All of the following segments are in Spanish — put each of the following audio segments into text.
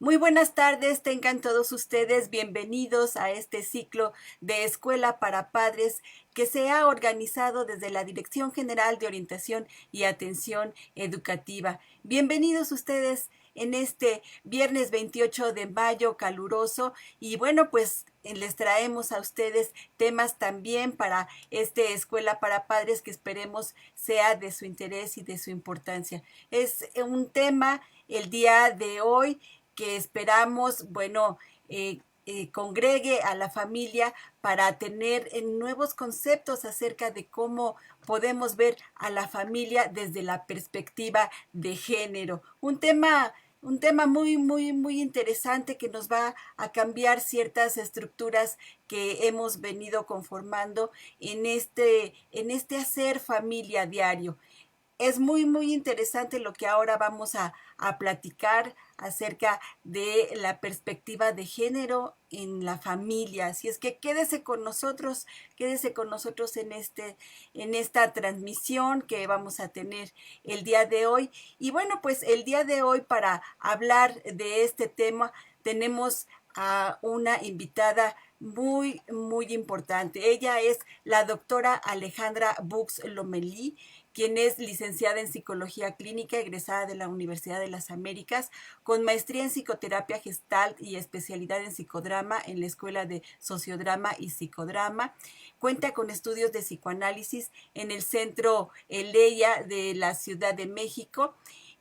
Muy buenas tardes, tengan todos ustedes bienvenidos a este ciclo de Escuela para Padres que se ha organizado desde la Dirección General de Orientación y Atención Educativa. Bienvenidos ustedes en este viernes 28 de mayo caluroso y bueno, pues les traemos a ustedes temas también para este Escuela para Padres que esperemos sea de su interés y de su importancia. Es un tema el día de hoy que esperamos, bueno, congregue a la familia para tener nuevos conceptos acerca de cómo podemos ver a la familia desde la perspectiva de género. Un tema muy interesante que nos va a cambiar ciertas estructuras que hemos venido conformando en este hacer familia diario. Es muy interesante lo que ahora vamos a platicar acerca de la perspectiva de género en la familia. Así es que quédese con nosotros en esta transmisión que vamos a tener el día de hoy. Y bueno, pues el día de hoy para hablar de este tema tenemos a una invitada muy importante. Ella es la doctora Alejandra Bux Lomelí, quien es licenciada en Psicología Clínica, egresada de la Universidad de las Américas, con maestría en Psicoterapia Gestalt y especialidad en Psicodrama en la Escuela de Sociodrama y Psicodrama. Cuenta con estudios de psicoanálisis en el Centro Eleya de la Ciudad de México.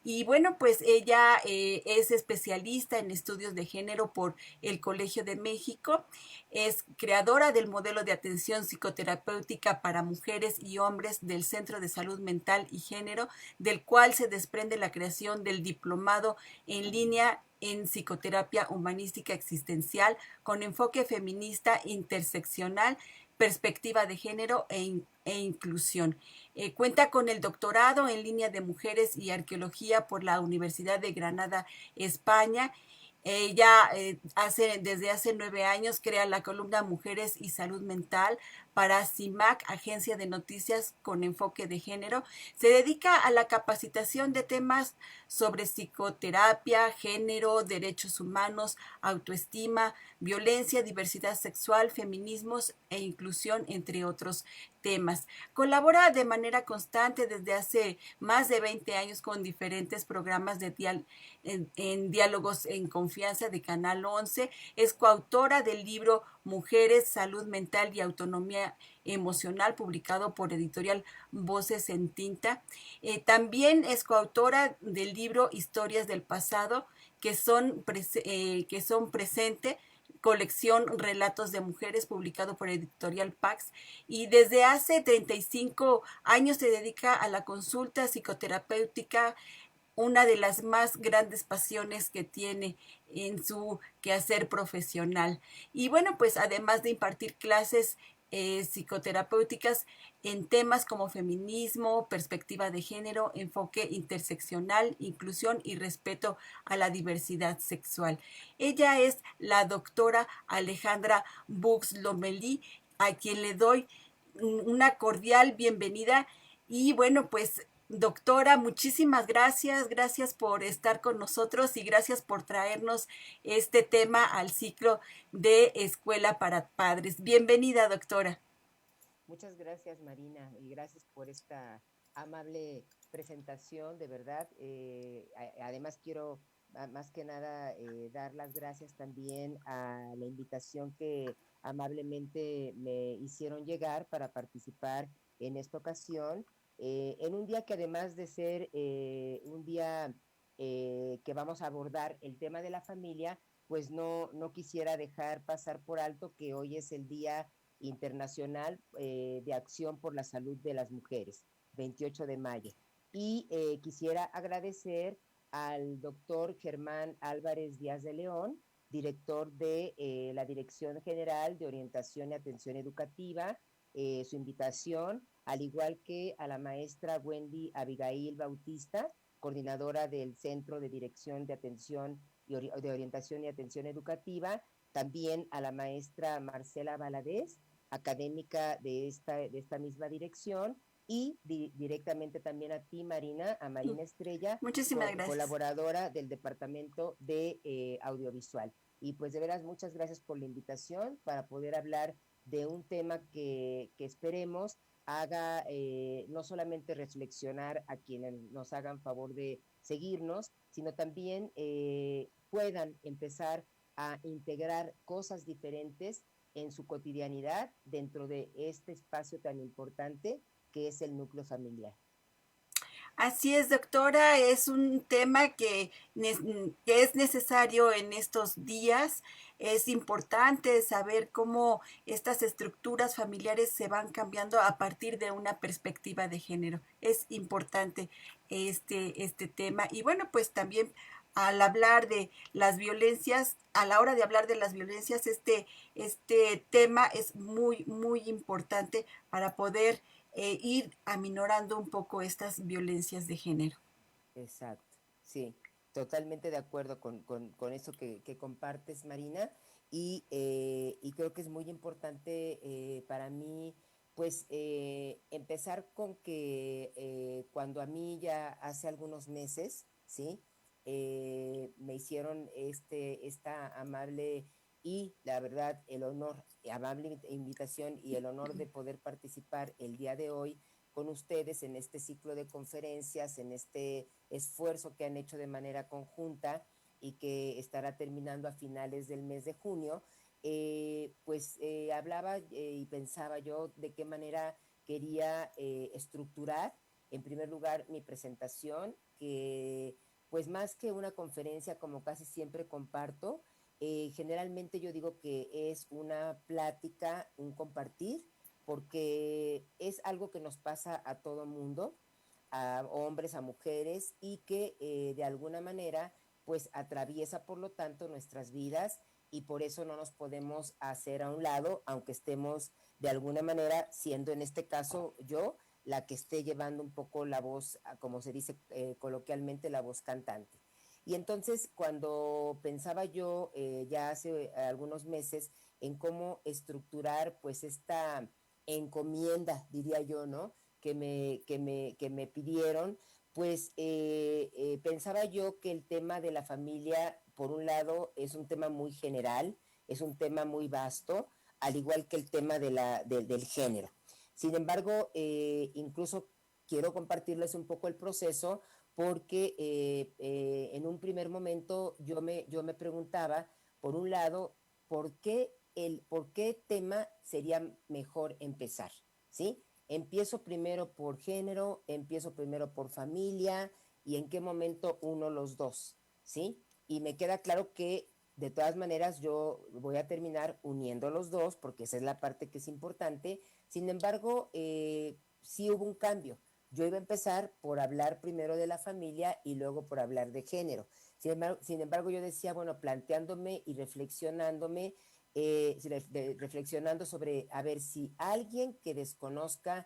Y bueno, pues ella es especialista en estudios de género por el Colegio de México, es creadora del modelo de atención psicoterapéutica para mujeres y hombres del Centro de Salud Mental y Género, del cual se desprende la creación del diplomado en línea en psicoterapia humanística existencial con enfoque feminista interseccional, perspectiva de género e inclusión. Cuenta con el doctorado en línea de mujeres y arqueología por la Universidad de Granada, España. Ella desde hace 9 años crea la columna Mujeres y Salud Mental para CIMAC, Agencia de Noticias con Enfoque de Género. Se dedica a la capacitación de temas sobre psicoterapia, género, derechos humanos, autoestima, violencia, diversidad sexual, feminismos e inclusión, entre otros temas. Colabora de manera constante desde hace más de 20 años con diferentes programas en diálogos en confianza de Canal 11. Es coautora del libro Mujeres, Salud Mental y Autonomía Emocional, publicado por Editorial Voces en Tinta. También es coautora del libro Historias del Pasado, que son presente, colección Relatos de Mujeres, publicado por Editorial Pax, y desde hace 35 años se dedica a la consulta psicoterapéutica, una de las más grandes pasiones que tiene en su quehacer profesional. Y bueno, pues además de impartir clases psicoterapéuticas en temas como feminismo, perspectiva de género, enfoque interseccional, inclusión y respeto a la diversidad sexual. Ella es la doctora Alejandra Bux Lomelí, a quien le doy una cordial bienvenida. Y bueno, pues doctora, muchísimas gracias por estar con nosotros y gracias por traernos este tema al ciclo de Escuela para Padres. Bienvenida, doctora. Muchas gracias, Marina, y gracias por esta amable presentación, de verdad. Además, quiero más que nada dar las gracias también a la invitación que amablemente me hicieron llegar para participar en esta ocasión, en un día que además de ser un día que vamos a abordar el tema de la familia, pues no quisiera dejar pasar por alto que hoy es el Día Internacional de Acción por la Salud de las Mujeres, 28 de mayo. Y quisiera agradecer al doctor Germán Álvarez Díaz de León, director de la Dirección General de Orientación y Atención Educativa, su invitación, al igual que a la maestra Wendy Abigail Bautista, coordinadora del Centro de Dirección de Atención de Orientación y Atención Educativa, también a la maestra Marcela Valadez, académica de esta misma dirección, y directamente también a ti, Marina, a Marina Estrella, Muchísimas gracias. colaboradora del Departamento de Audiovisual. Y pues de veras, muchas gracias por la invitación para poder hablar de un tema que esperemos haga no solamente reflexionar a quienes nos hagan favor de seguirnos, sino también puedan empezar a integrar cosas diferentes en su cotidianidad dentro de este espacio tan importante que es el núcleo familiar. Así es, doctora, es un tema que es necesario en estos días. Es importante saber cómo estas estructuras familiares se van cambiando a partir de una perspectiva de género. Es importante este tema. Y bueno, pues también al hablar de las violencias, a la hora de hablar de las violencias, este tema es muy importante para poder ir aminorando un poco estas violencias de género. Exacto, sí, totalmente de acuerdo con eso que compartes, Marina, y creo que es muy importante para mí, pues, empezar con que cuando a mí ya hace algunos meses, ¿sí? Me hicieron esta amable y, la verdad, el honor, amable invitación y el honor de poder participar el día de hoy con ustedes en este ciclo de conferencias, en este esfuerzo que han hecho de manera conjunta y que estará terminando a finales del mes de junio, hablaba y pensaba yo de qué manera quería estructurar, en primer lugar, mi presentación, que pues más que una conferencia, como casi siempre comparto, generalmente yo digo que es una plática, un compartir, porque es algo que nos pasa a todo mundo, a hombres, a mujeres, y que de alguna manera pues atraviesa por lo tanto nuestras vidas y por eso no nos podemos hacer a un lado, aunque estemos de alguna manera siendo en este caso yo la que esté llevando un poco la voz, como se dice coloquialmente, la voz cantante. Y entonces cuando pensaba yo ya hace algunos meses en cómo estructurar pues esta encomienda, diría yo, ¿no? Que me pidieron, pues pensaba yo que el tema de la familia, por un lado, es un tema muy general, es un tema muy vasto, al igual que el tema del género. Sin embargo, incluso quiero compartirles un poco el proceso porque en un primer momento yo me preguntaba, por un lado, por qué tema sería mejor empezar, ¿sí? Empiezo primero por género, empiezo primero por familia y en qué momento uno los dos, ¿sí? Y me queda claro que de todas maneras yo voy a terminar uniendo los dos porque esa es la parte que es importante. Sin embargo, sí hubo un cambio. Yo iba a empezar por hablar primero de la familia y luego por hablar de género. Sin embargo, yo decía, bueno, planteándome y reflexionando sobre, a ver, si alguien que desconozca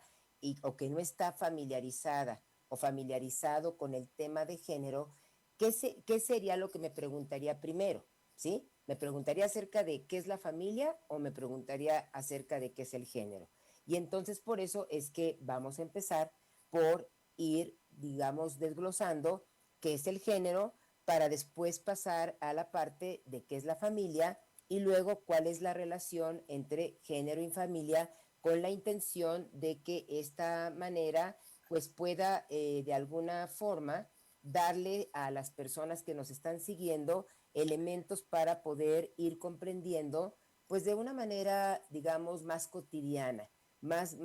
o que no está familiarizada o familiarizado con el tema de género, ¿qué sería lo que me preguntaría primero? ¿Sí? ¿Me preguntaría acerca de qué es la familia o me preguntaría acerca de qué es el género? Y entonces por eso es que vamos a empezar por ir, digamos, desglosando qué es el género para después pasar a la parte de qué es la familia y luego cuál es la relación entre género y familia con la intención de que esta manera pues pueda de alguna forma darle a las personas que nos están siguiendo elementos para poder ir comprendiendo pues de una manera digamos más cotidiana, más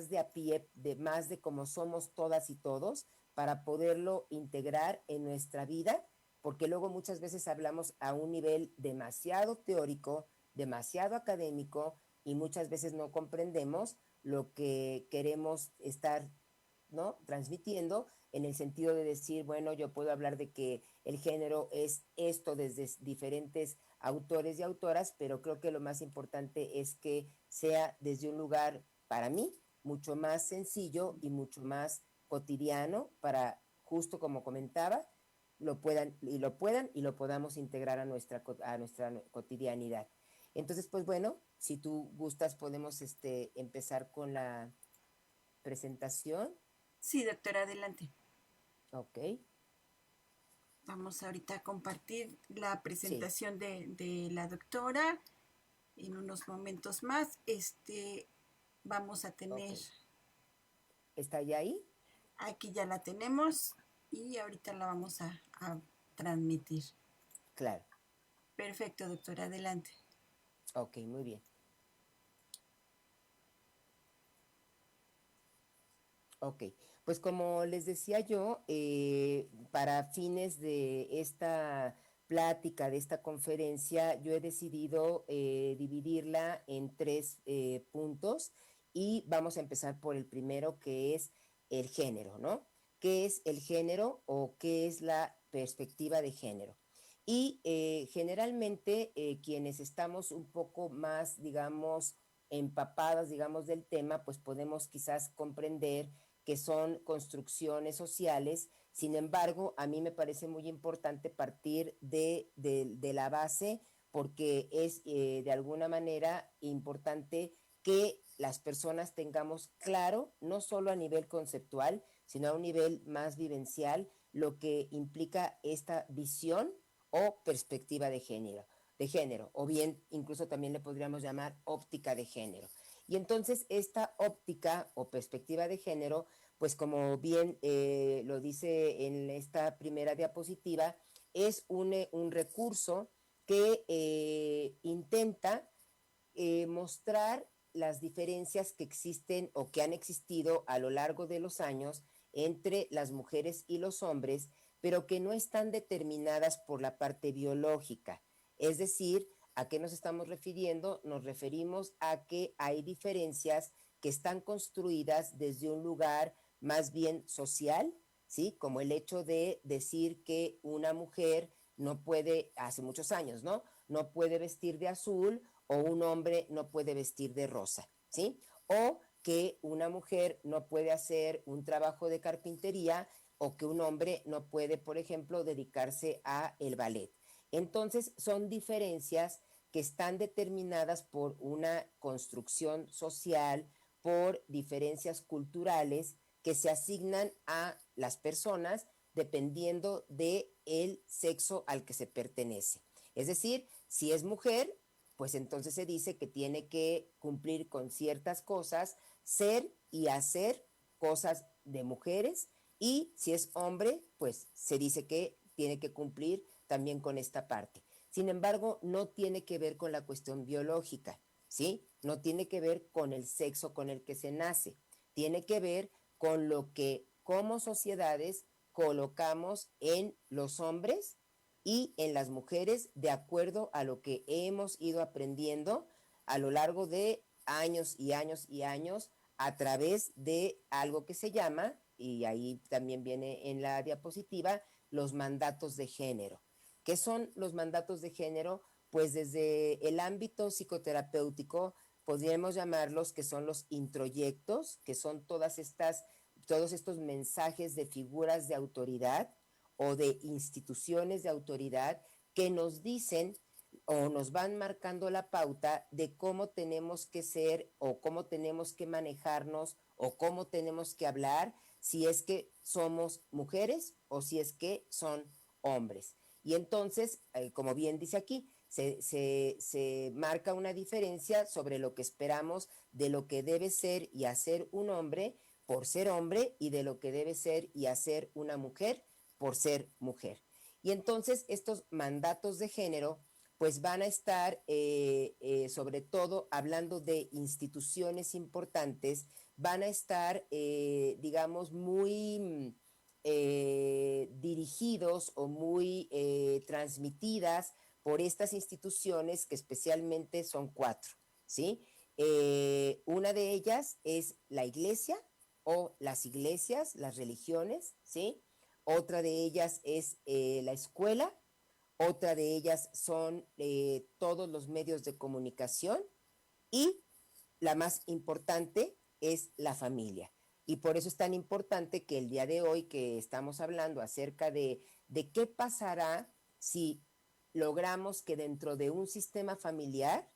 de a pie, más de cómo somos todas y todos, para poderlo integrar en nuestra vida, porque luego muchas veces hablamos a un nivel demasiado teórico, demasiado académico, y muchas veces no comprendemos lo que queremos estar, ¿no?, transmitiendo, en el sentido de decir, bueno, yo puedo hablar de que el género es esto desde diferentes autores y autoras, pero creo que lo más importante es que sea desde un lugar, para mí, mucho más sencillo y mucho más cotidiano para, justo como comentaba, lo podamos integrar a nuestra cotidianidad. Entonces, pues bueno, si tú gustas, podemos empezar con la presentación. Sí, doctora, adelante. Ok, Vamos ahorita a compartir la sí, presentación de la doctora. En unos momentos más, vamos a ok. tener, ¿Está ya ahí? aquí ya la tenemos y ahorita la vamos a transmitir. Claro. Perfecto, doctora, adelante. Ok, muy bien. Ok, pues como les decía yo, para fines de esta plática, de esta conferencia, yo he decidido dividirla en tres puntos y vamos a empezar por el primero, que es el género, ¿no? ¿Qué es el género o qué es la perspectiva de género? Y generalmente quienes estamos un poco más, digamos, empapadas, digamos, del tema, pues podemos quizás comprender que son construcciones sociales. Sin embargo, a mí me parece muy importante partir de la base porque es de alguna manera importante que las personas tengamos claro, no solo a nivel conceptual, sino a un nivel más vivencial, lo que implica esta visión o perspectiva de género, o bien incluso también le podríamos llamar óptica de género. Y entonces esta óptica o perspectiva de género, pues como bien lo dice en esta primera diapositiva, es un recurso que intenta mostrar las diferencias que existen o que han existido a lo largo de los años entre las mujeres y los hombres, pero que no están determinadas por la parte biológica. Es decir, ¿a qué nos estamos refiriendo? Nos referimos a que hay diferencias que están construidas desde un lugar más bien social, ¿sí? Como el hecho de decir que una mujer no puede, hace muchos años, ¿no? No puede vestir de azul o un hombre no puede vestir de rosa, ¿sí? O que una mujer no puede hacer un trabajo de carpintería o que un hombre no puede, por ejemplo, dedicarse a el ballet. Entonces, son diferencias que están determinadas por una construcción social, por diferencias culturales que se asignan a las personas dependiendo de el sexo al que se pertenece. Es decir, si es mujer, pues entonces se dice que tiene que cumplir con ciertas cosas, ser y hacer cosas de mujeres, y si es hombre, pues se dice que tiene que cumplir también con esta parte. Sin embargo, no tiene que ver con la cuestión biológica, ¿sí? No tiene que ver con el sexo con el que se nace, tiene que ver con lo que como sociedades colocamos en los hombres y en las mujeres de acuerdo a lo que hemos ido aprendiendo a lo largo de años y años y años a través de algo que se llama, y ahí también viene en la diapositiva, los mandatos de género. ¿Qué son los mandatos de género? Pues desde el ámbito psicoterapéutico podríamos llamarlos que son los introyectos, que son todos estos mensajes de figuras de autoridad o de instituciones de autoridad que nos dicen o nos van marcando la pauta de cómo tenemos que ser o cómo tenemos que manejarnos o cómo tenemos que hablar si es que somos mujeres o si es que son hombres. Y entonces, como bien dice aquí, se marca una diferencia sobre lo que esperamos de lo que debe ser y hacer un hombre por ser hombre y de lo que debe ser y hacer una mujer por ser mujer. Y entonces estos mandatos de género pues van a estar sobre todo hablando de instituciones importantes, van a estar, digamos, muy dirigidos o muy transmitidas por estas instituciones que especialmente son cuatro, ¿sí? Una de ellas es la iglesia o las iglesias, las religiones, ¿sí? Otra de ellas es la escuela, otra de ellas son todos los medios de comunicación y la más importante es la familia. Y por eso es tan importante que el día de hoy que estamos hablando acerca de qué pasará si logramos que dentro de un sistema familiar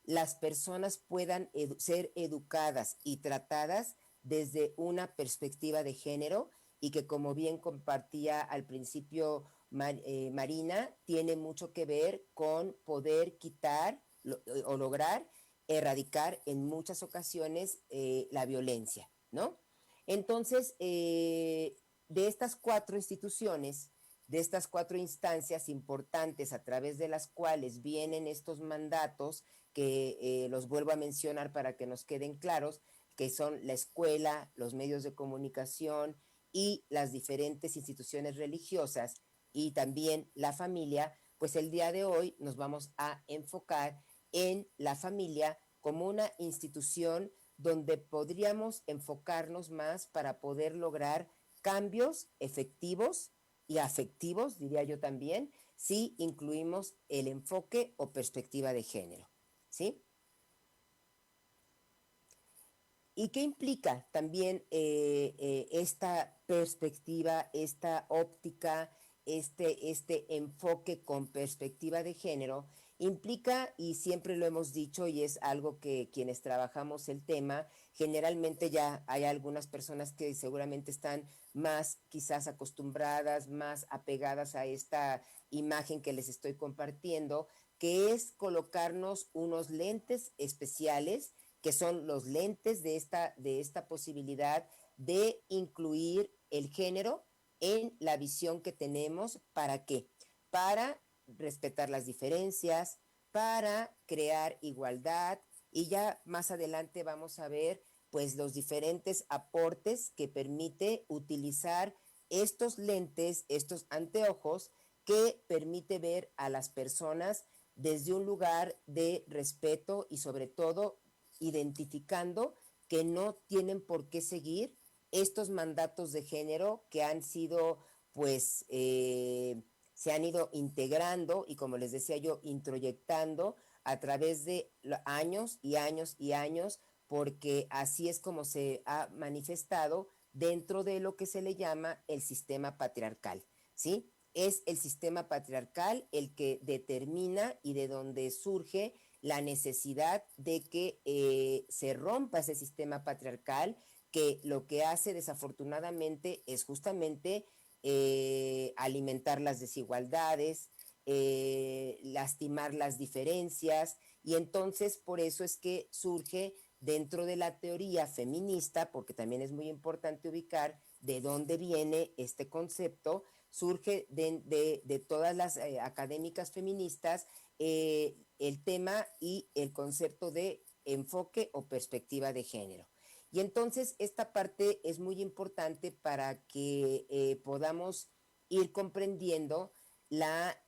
las personas puedan ser educadas y tratadas desde una perspectiva de género y que, como bien compartía al principio Marina, tiene mucho que ver con poder quitar o lograr erradicar en muchas ocasiones la violencia, ¿no? Entonces, de estas 4 instituciones, de estas 4 instancias importantes a través de las cuales vienen estos mandatos, que los vuelvo a mencionar para que nos queden claros, que son la escuela, los medios de comunicación y las diferentes instituciones religiosas y también la familia, pues el día de hoy nos vamos a enfocar en la familia como una institución donde podríamos enfocarnos más para poder lograr cambios efectivos y afectivos, diría yo también, si incluimos el enfoque o perspectiva de género, ¿sí? ¿Y qué implica también esta perspectiva, esta óptica, este enfoque con perspectiva de género? Implica, y siempre lo hemos dicho, y es algo que quienes trabajamos el tema, generalmente ya hay algunas personas que seguramente están más quizás acostumbradas, más apegadas a esta imagen que les estoy compartiendo, que es colocarnos unos lentes especiales, que son los lentes de esta posibilidad de incluir el género en la visión que tenemos. ¿Para qué? Para respetar las diferencias, para crear igualdad, y ya más adelante vamos a ver pues los diferentes aportes que permite utilizar estos lentes, estos anteojos, que permite ver a las personas desde un lugar de respeto y sobre todo identificando que no tienen por qué seguir estos mandatos de género que han sido, pues, se han ido integrando y, como les decía yo, introyectando a través de años y años y años, porque así es como se ha manifestado dentro de lo que se le llama el sistema patriarcal, ¿sí? Es el sistema patriarcal el que determina y de donde surge la necesidad de que se rompa ese sistema patriarcal, que lo que hace desafortunadamente es justamente alimentar las desigualdades, lastimar las diferencias, y entonces por eso es que surge dentro de la teoría feminista, porque también es muy importante ubicar de dónde viene este concepto, surge de todas las académicas feministas el tema y el concepto de enfoque o perspectiva de género. Y entonces esta parte es muy importante para que podamos ir comprendiendo la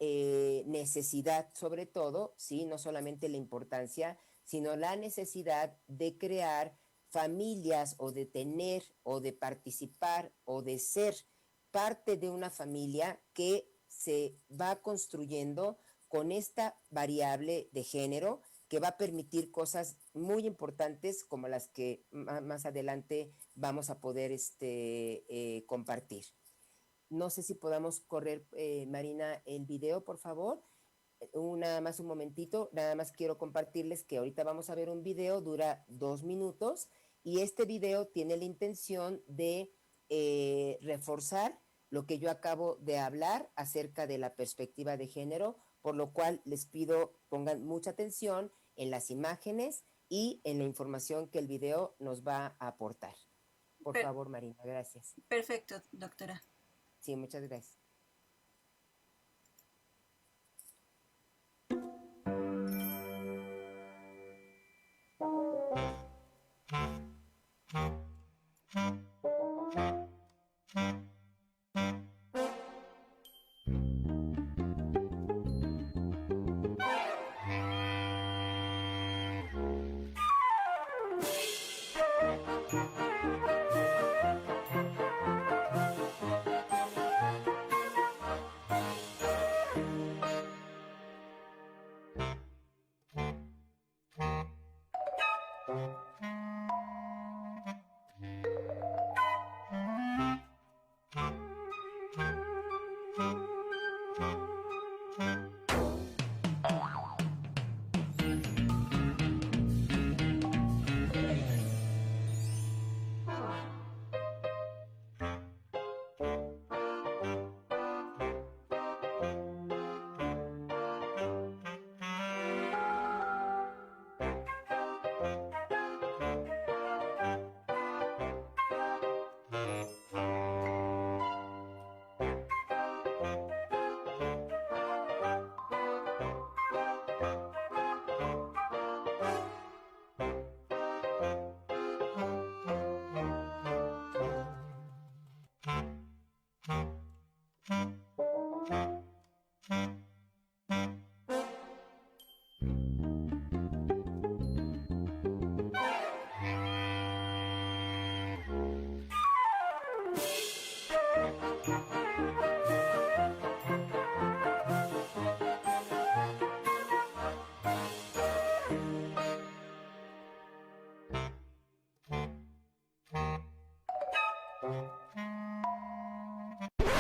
necesidad, sobre todo, ¿sí? No solamente la importancia, sino la necesidad de crear familias, o de tener o de participar o de ser parte de una familia que se va construyendo con esta variable de género, que va a permitir cosas muy importantes como las que más adelante vamos a poder compartir. No sé si podamos correr, Marina, el video, por favor. Nada más un momentito, nada más quiero compartirles que ahorita vamos a ver un video, dura 2 minutos, y este video tiene la intención de reforzar lo que yo acabo de hablar acerca de la perspectiva de género, por lo cual les pido pongan mucha atención en las imágenes y en la información que el video nos va a aportar. Por favor, Marina, gracias. Perfecto, doctora. Sí, muchas gracias.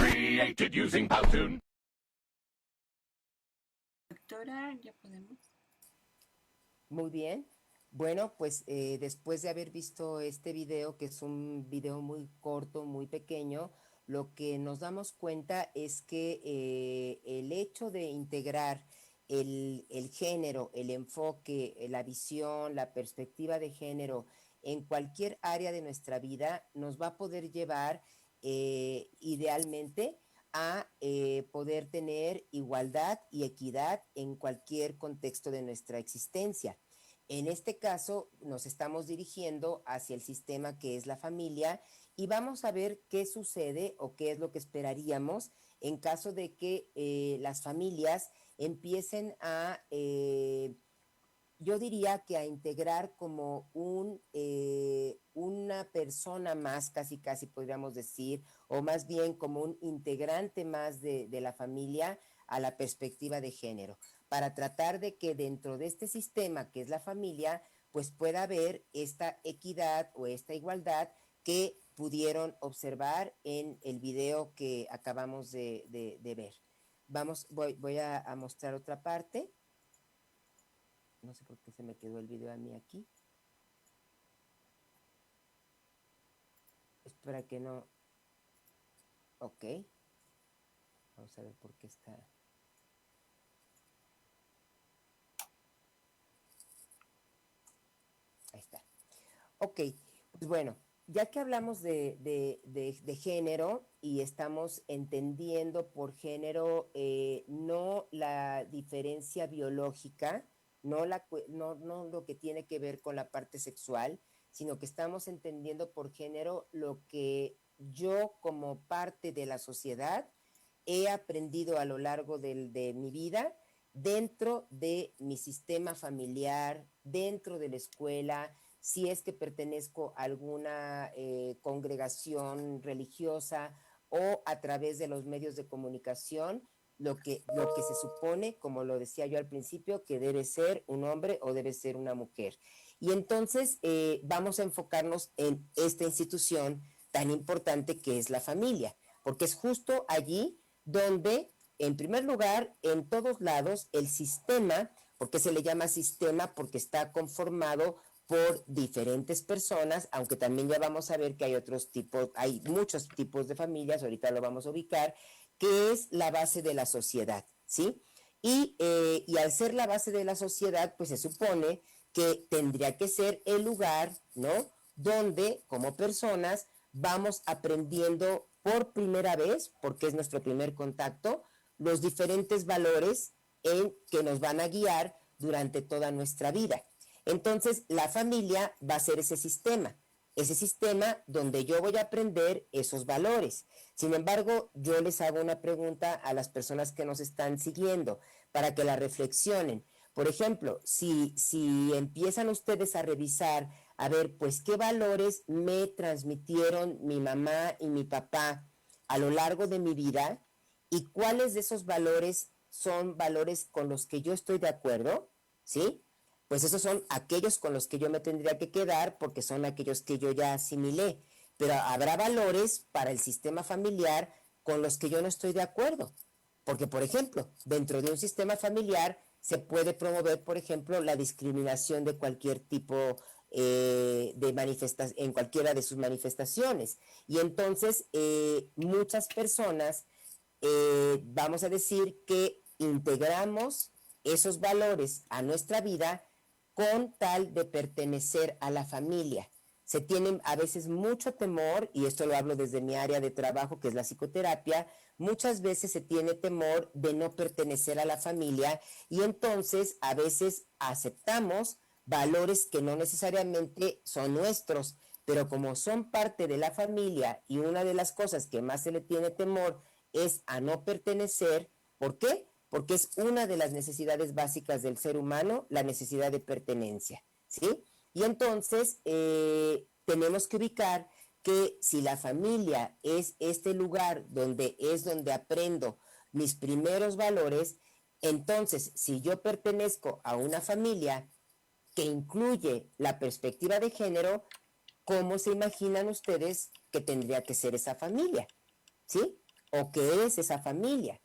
Created using Powtoon. Doctora, ya podemos. Muy bien. Bueno, pues después de haber visto este video, que es un video muy corto, muy pequeño, lo que nos damos cuenta es que el hecho de integrar el género, el enfoque, la visión, la perspectiva de género en cualquier área de nuestra vida nos va a poder llevar idealmente a poder tener igualdad y equidad en cualquier contexto de nuestra existencia. En este caso, nos estamos dirigiendo hacia el sistema que es la familia y vamos a ver qué sucede o qué es lo que esperaríamos en caso de que las familias empiecen a, yo diría que a integrar como una persona más, casi casi podríamos decir, o más bien como un integrante más de la familia a la perspectiva de género, para tratar de que dentro de este sistema que es la familia, pues pueda haber esta equidad o esta igualdad que pudieron observar en el video que acabamos de ver. Voy a mostrar otra parte. No sé por qué se me quedó el video a mí aquí. Espera que no. Ok. Vamos a ver por qué está. Ahí está. Ok, pues bueno, ya que hablamos de género y estamos entendiendo por género no la diferencia biológica, no lo que tiene que ver con la parte sexual, sino que estamos entendiendo por género lo que yo como parte de la sociedad he aprendido a lo largo de mi vida dentro de mi sistema familiar, dentro de la escuela, si es que pertenezco a alguna congregación religiosa o a través de los medios de comunicación, lo que se supone, como lo decía yo al principio, que debe ser un hombre o debe ser una mujer. Y entonces vamos a enfocarnos en esta institución tan importante que es la familia, porque es justo allí donde, en primer lugar, en todos lados, el sistema, porque se le llama sistema porque está conformado por diferentes personas, aunque también ya vamos a ver que hay otros tipos, hay muchos tipos de familias, ahorita lo vamos a ubicar, que es la base de la sociedad, ¿sí? Y al ser la base de la sociedad, pues se supone que tendría que ser el lugar, ¿no? Donde, como personas, vamos aprendiendo por primera vez, porque es nuestro primer contacto, los diferentes valores que nos van a guiar durante toda nuestra vida. Entonces, la familia va a ser ese sistema donde yo voy a aprender esos valores. Sin embargo, yo les hago una pregunta a las personas que nos están siguiendo para que la reflexionen. Por ejemplo, si empiezan ustedes a revisar, a ver, pues, ¿qué valores me transmitieron mi mamá y mi papá a lo largo de mi vida? ¿Y cuáles de esos valores son valores con los que yo estoy de acuerdo? ¿Sí? Pues esos son aquellos con los que yo me tendría que quedar porque son aquellos que yo ya asimilé. Pero habrá valores para el sistema familiar con los que yo no estoy de acuerdo. Porque, por ejemplo, dentro de un sistema familiar se puede promover, por ejemplo, la discriminación de cualquier tipo de manifestación, en cualquiera de sus manifestaciones. Y entonces muchas personas, vamos a decir que integramos esos valores a nuestra vida con tal de pertenecer a la familia. Se tiene a veces mucho temor, y esto lo hablo desde mi área de trabajo, que es la psicoterapia, muchas veces se tiene temor de no pertenecer a la familia y entonces a veces aceptamos valores que no necesariamente son nuestros, pero como son parte de la familia y una de las cosas que más se le tiene temor es a no pertenecer. ¿Por qué? Porque es una de las necesidades básicas del ser humano, la necesidad de pertenencia, ¿sí? Y entonces tenemos que ubicar que si la familia es este lugar donde aprendo mis primeros valores, entonces si yo pertenezco a una familia que incluye la perspectiva de género, ¿cómo se imaginan ustedes que tendría que ser esa familia? ¿Sí? ¿O qué es esa familia?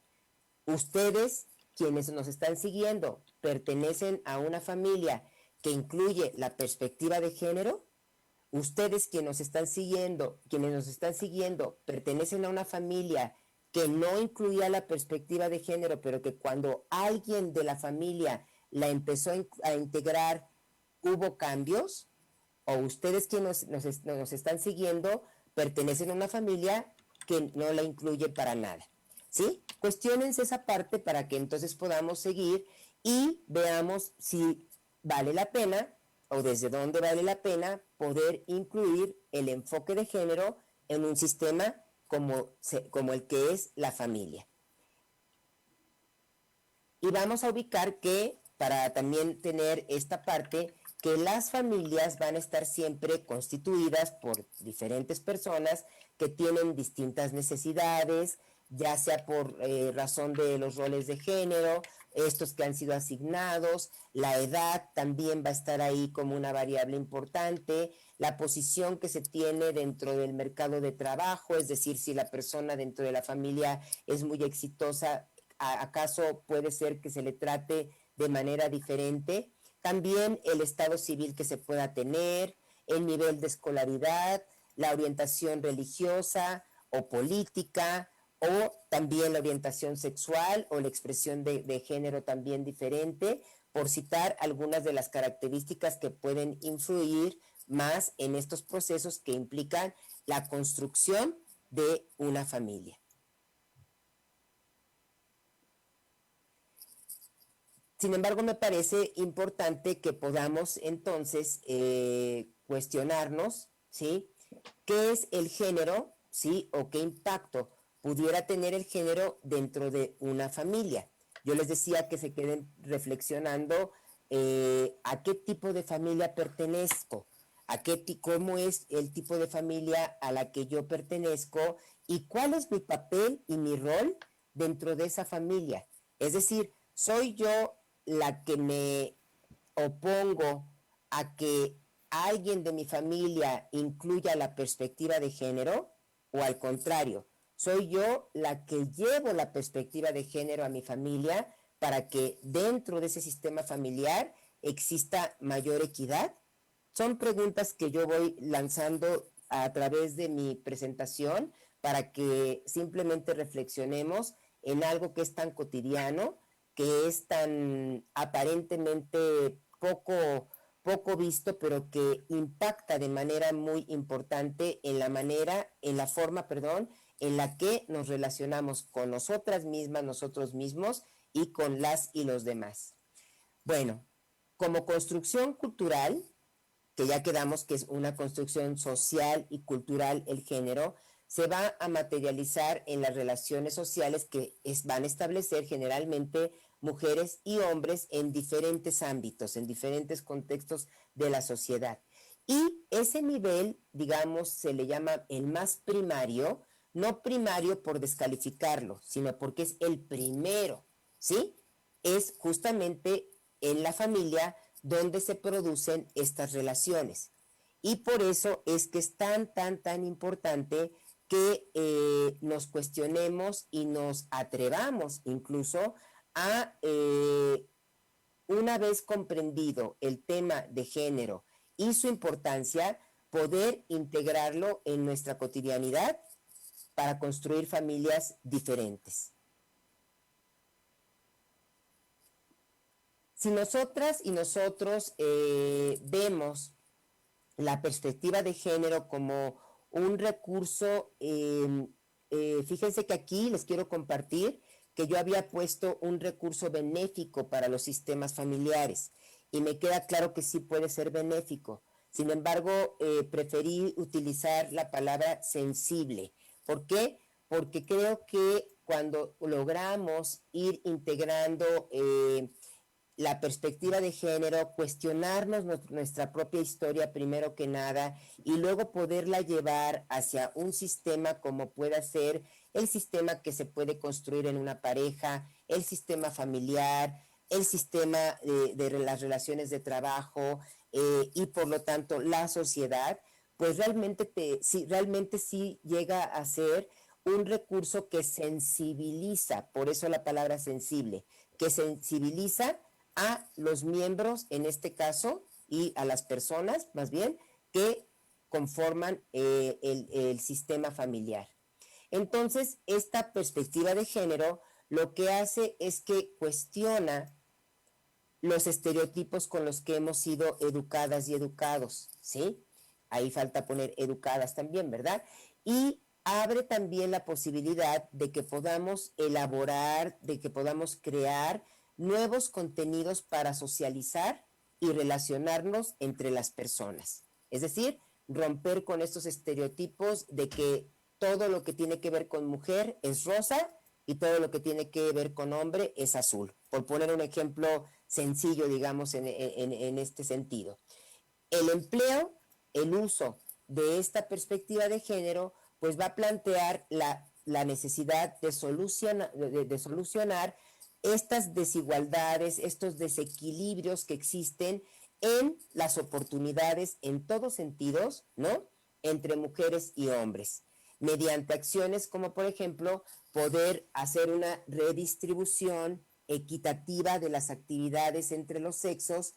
Ustedes, quienes nos están siguiendo, pertenecen a una familia que incluye la perspectiva de género. Ustedes quienes nos están siguiendo, pertenecen a una familia que no incluía la perspectiva de género, pero que cuando alguien de la familia la empezó a integrar, hubo cambios. O ustedes quienes nos están siguiendo, pertenecen a una familia que no la incluye para nada. ¿Sí? Cuestiónense esa parte para que entonces podamos seguir y veamos si vale la pena o desde dónde vale la pena poder incluir el enfoque de género en un sistema como el que es la familia. Y vamos a ubicar que, para también tener esta parte, que las familias van a estar siempre constituidas por diferentes personas que tienen distintas necesidades, ya sea por razón de los roles de género, estos que han sido asignados, la edad también va a estar ahí como una variable importante, la posición que se tiene dentro del mercado de trabajo, es decir, si la persona dentro de la familia es muy exitosa, ¿acaso puede ser que se le trate de manera diferente? También el estado civil que se pueda tener, el nivel de escolaridad, la orientación religiosa o política, o también la orientación sexual o la expresión de género también diferente, por citar algunas de las características que pueden influir más en estos procesos que implican la construcción de una familia. Sin embargo, me parece importante que podamos entonces cuestionarnos, ¿sí? ¿Qué es el género, sí? ¿O qué impacto pudiera tener el género dentro de una familia? Yo les decía que se queden reflexionando a qué tipo de familia pertenezco, cómo es el tipo de familia a la que yo pertenezco y cuál es mi papel y mi rol dentro de esa familia. Es decir, ¿soy yo la que me opongo a que alguien de mi familia incluya la perspectiva de género, o al contrario, soy yo la que llevo la perspectiva de género a mi familia para que dentro de ese sistema familiar exista mayor equidad? Son preguntas que yo voy lanzando a través de mi presentación para que simplemente reflexionemos en algo que es tan cotidiano, que es tan aparentemente poco visto, pero que impacta de manera muy importante en la forma, en la que nos relacionamos con nosotras mismas, nosotros mismos y con las y los demás. Bueno, como construcción cultural, que ya quedamos que es una construcción social y cultural el género, se va a materializar en las relaciones sociales que van a establecer generalmente mujeres y hombres en diferentes ámbitos, en diferentes contextos de la sociedad. Y ese nivel, digamos, se le llama el más primario, no primario por descalificarlo, sino porque es el primero, ¿sí? Es justamente en la familia donde se producen estas relaciones. Y por eso es que es tan importante que nos cuestionemos y nos atrevamos incluso a, una vez comprendido el tema de género y su importancia, poder integrarlo en nuestra cotidianidad para construir familias diferentes. Si nosotras y nosotros vemos la perspectiva de género como un recurso, fíjense que aquí les quiero compartir que yo había puesto un recurso benéfico para los sistemas familiares y me queda claro que sí puede ser benéfico. Sin embargo, preferí utilizar la palabra sensible. ¿Por qué? Porque creo que cuando logramos ir integrando la perspectiva de género, cuestionarnos nuestra propia historia primero que nada y luego poderla llevar hacia un sistema como pueda ser el sistema que se puede construir en una pareja, el sistema familiar, el sistema de las relaciones de trabajo y por lo tanto la sociedad, pues realmente sí llega a ser un recurso que sensibiliza, por eso la palabra sensible, que sensibiliza a los miembros, en este caso, y a las personas, más bien, que conforman el sistema familiar. Entonces, esta perspectiva de género lo que hace es que cuestiona los estereotipos con los que hemos sido educadas y educados, ¿sí? Ahí falta poner educadas también, ¿verdad? Y abre también la posibilidad de que podamos elaborar, de que podamos crear nuevos contenidos para socializar y relacionarnos entre las personas. Es decir, romper con estos estereotipos de que todo lo que tiene que ver con mujer es rosa y todo lo que tiene que ver con hombre es azul. Por poner un ejemplo sencillo, digamos, en este sentido. El empleo, el uso de esta perspectiva de género, pues va a plantear la necesidad de solucionar estas desigualdades, estos desequilibrios que existen en las oportunidades en todos sentidos, ¿no? Entre mujeres y hombres, mediante acciones como, por ejemplo, poder hacer una redistribución equitativa de las actividades entre los sexos,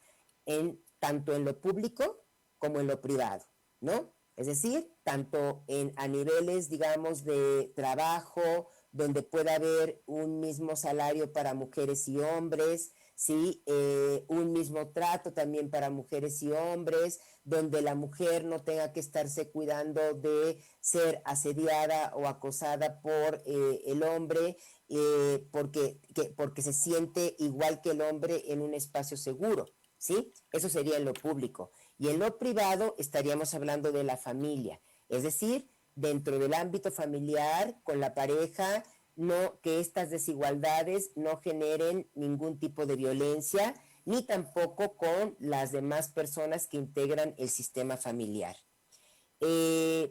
tanto en lo público como en lo privado, ¿no? Es decir, tanto a niveles, digamos, de trabajo, donde pueda haber un mismo salario para mujeres y hombres, ¿sí? Un mismo trato también para mujeres y hombres, donde la mujer no tenga que estarse cuidando de ser asediada o acosada por el hombre, porque se siente igual que el hombre en un espacio seguro, ¿sí? Eso sería en lo público. Y en lo privado estaríamos hablando de la familia, es decir, dentro del ámbito familiar, con la pareja, no, que estas desigualdades no generen ningún tipo de violencia, ni tampoco con las demás personas que integran el sistema familiar.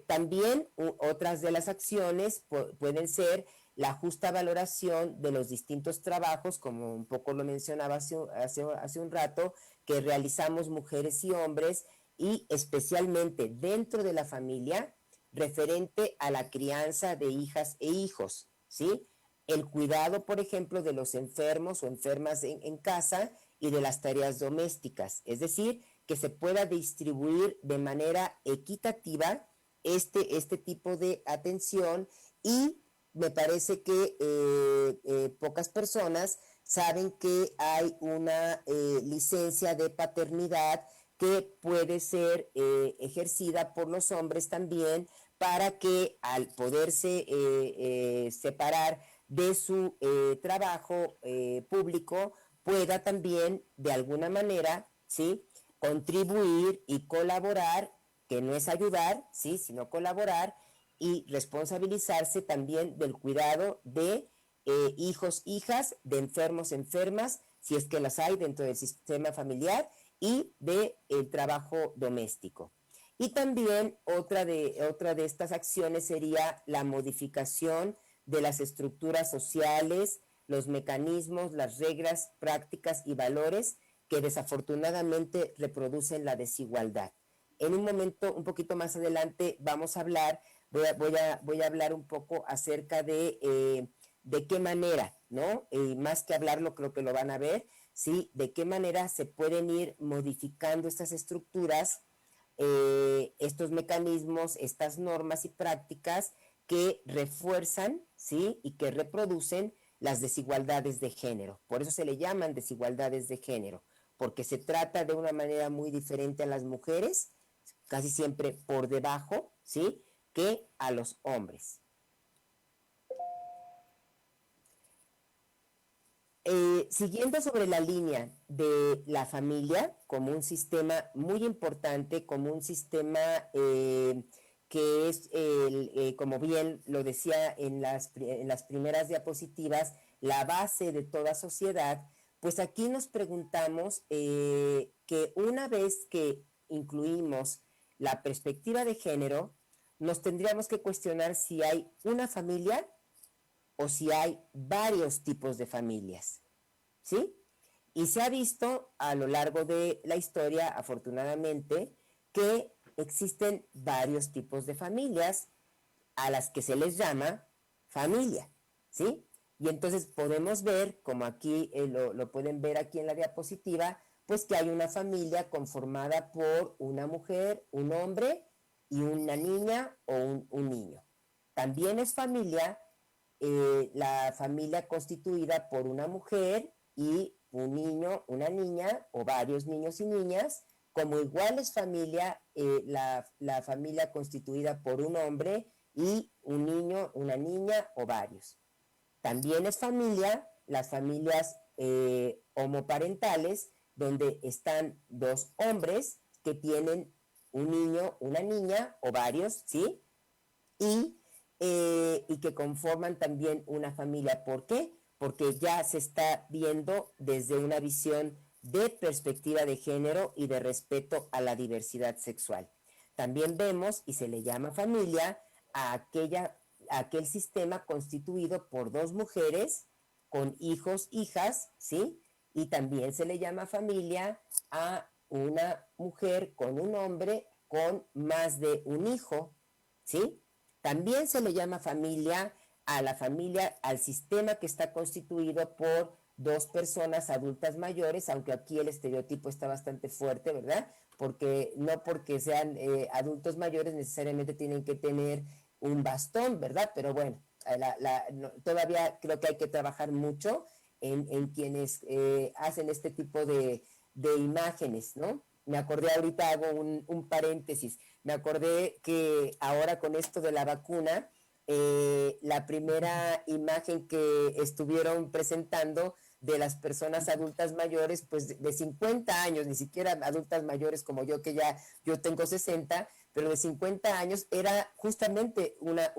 También otras de las acciones pueden ser la justa valoración de los distintos trabajos, como un poco lo mencionaba hace un rato, que realizamos mujeres y hombres, y especialmente dentro de la familia, referente a la crianza de hijas e hijos, ¿sí? El cuidado, por ejemplo, de los enfermos o enfermas en casa y de las tareas domésticas, es decir, que se pueda distribuir de manera equitativa este tipo de atención, y me parece que pocas personas saben que hay una licencia de paternidad que puede ser ejercida por los hombres también, para que al poderse separar de su trabajo público pueda también de alguna manera, ¿sí?, contribuir y colaborar, que no es ayudar, ¿sí?, sino colaborar y responsabilizarse también del cuidado de hijos, hijas, de enfermos, enfermas, si es que las hay dentro del sistema familiar, y del trabajo doméstico. Y también otra de estas acciones sería la modificación de las estructuras sociales, los mecanismos, las reglas, prácticas y valores que desafortunadamente reproducen la desigualdad. En un momento, un poquito más adelante, vamos a hablar, voy a hablar un poco acerca de qué manera, ¿no? Más que hablarlo, creo que lo van a ver, ¿sí? De qué manera se pueden ir modificando estas estructuras, estos mecanismos, estas normas y prácticas que refuerzan, ¿sí?, y que reproducen las desigualdades de género. Por eso se le llaman desigualdades de género, porque se trata de una manera muy diferente a las mujeres, casi siempre por debajo, ¿sí?, que a los hombres. Siguiendo sobre la línea de la familia como un sistema muy importante, como un sistema que que es, como bien lo decía en las primeras diapositivas, la base de toda sociedad, pues aquí nos preguntamos que una vez que incluimos la perspectiva de género, nos tendríamos que cuestionar si hay una familia o si hay varios tipos de familias, ¿sí? Y se ha visto a lo largo de la historia, afortunadamente, que existen varios tipos de familias a las que se les llama familia, ¿sí? Y entonces podemos ver, como aquí lo pueden ver aquí en la diapositiva, pues que hay una familia conformada por una mujer, un hombre y una niña o un niño. También es familia la familia constituida por una mujer y un niño, una niña o varios niños y niñas, como igual es familia la familia constituida por un hombre y un niño, una niña o varios. También es familia las familias homoparentales, donde están dos hombres que tienen un niño, una niña o varios, ¿sí? Y que conforman también una familia. ¿Por qué? Porque ya se está viendo desde una visión de perspectiva de género y de respeto a la diversidad sexual. También vemos, y se le llama familia, a aquel sistema constituido por dos mujeres con hijos, hijas, ¿sí? Y también se le llama familia a una mujer con un hombre con más de un hijo, ¿sí? También se le llama familia a la familia, al sistema que está constituido por dos personas adultas mayores, aunque aquí el estereotipo está bastante fuerte, ¿verdad? Porque no porque sean adultos mayores necesariamente tienen que tener un bastón, ¿verdad? Pero bueno, todavía creo que hay que trabajar mucho en quienes hacen este tipo de imágenes, ¿no? Me acordé ahorita, hago un paréntesis, me acordé que ahora con esto de la vacuna, la primera imagen que estuvieron presentando de las personas adultas mayores, pues de 50 años, ni siquiera adultas mayores como yo, que ya yo tengo 60, pero de 50 años era justamente una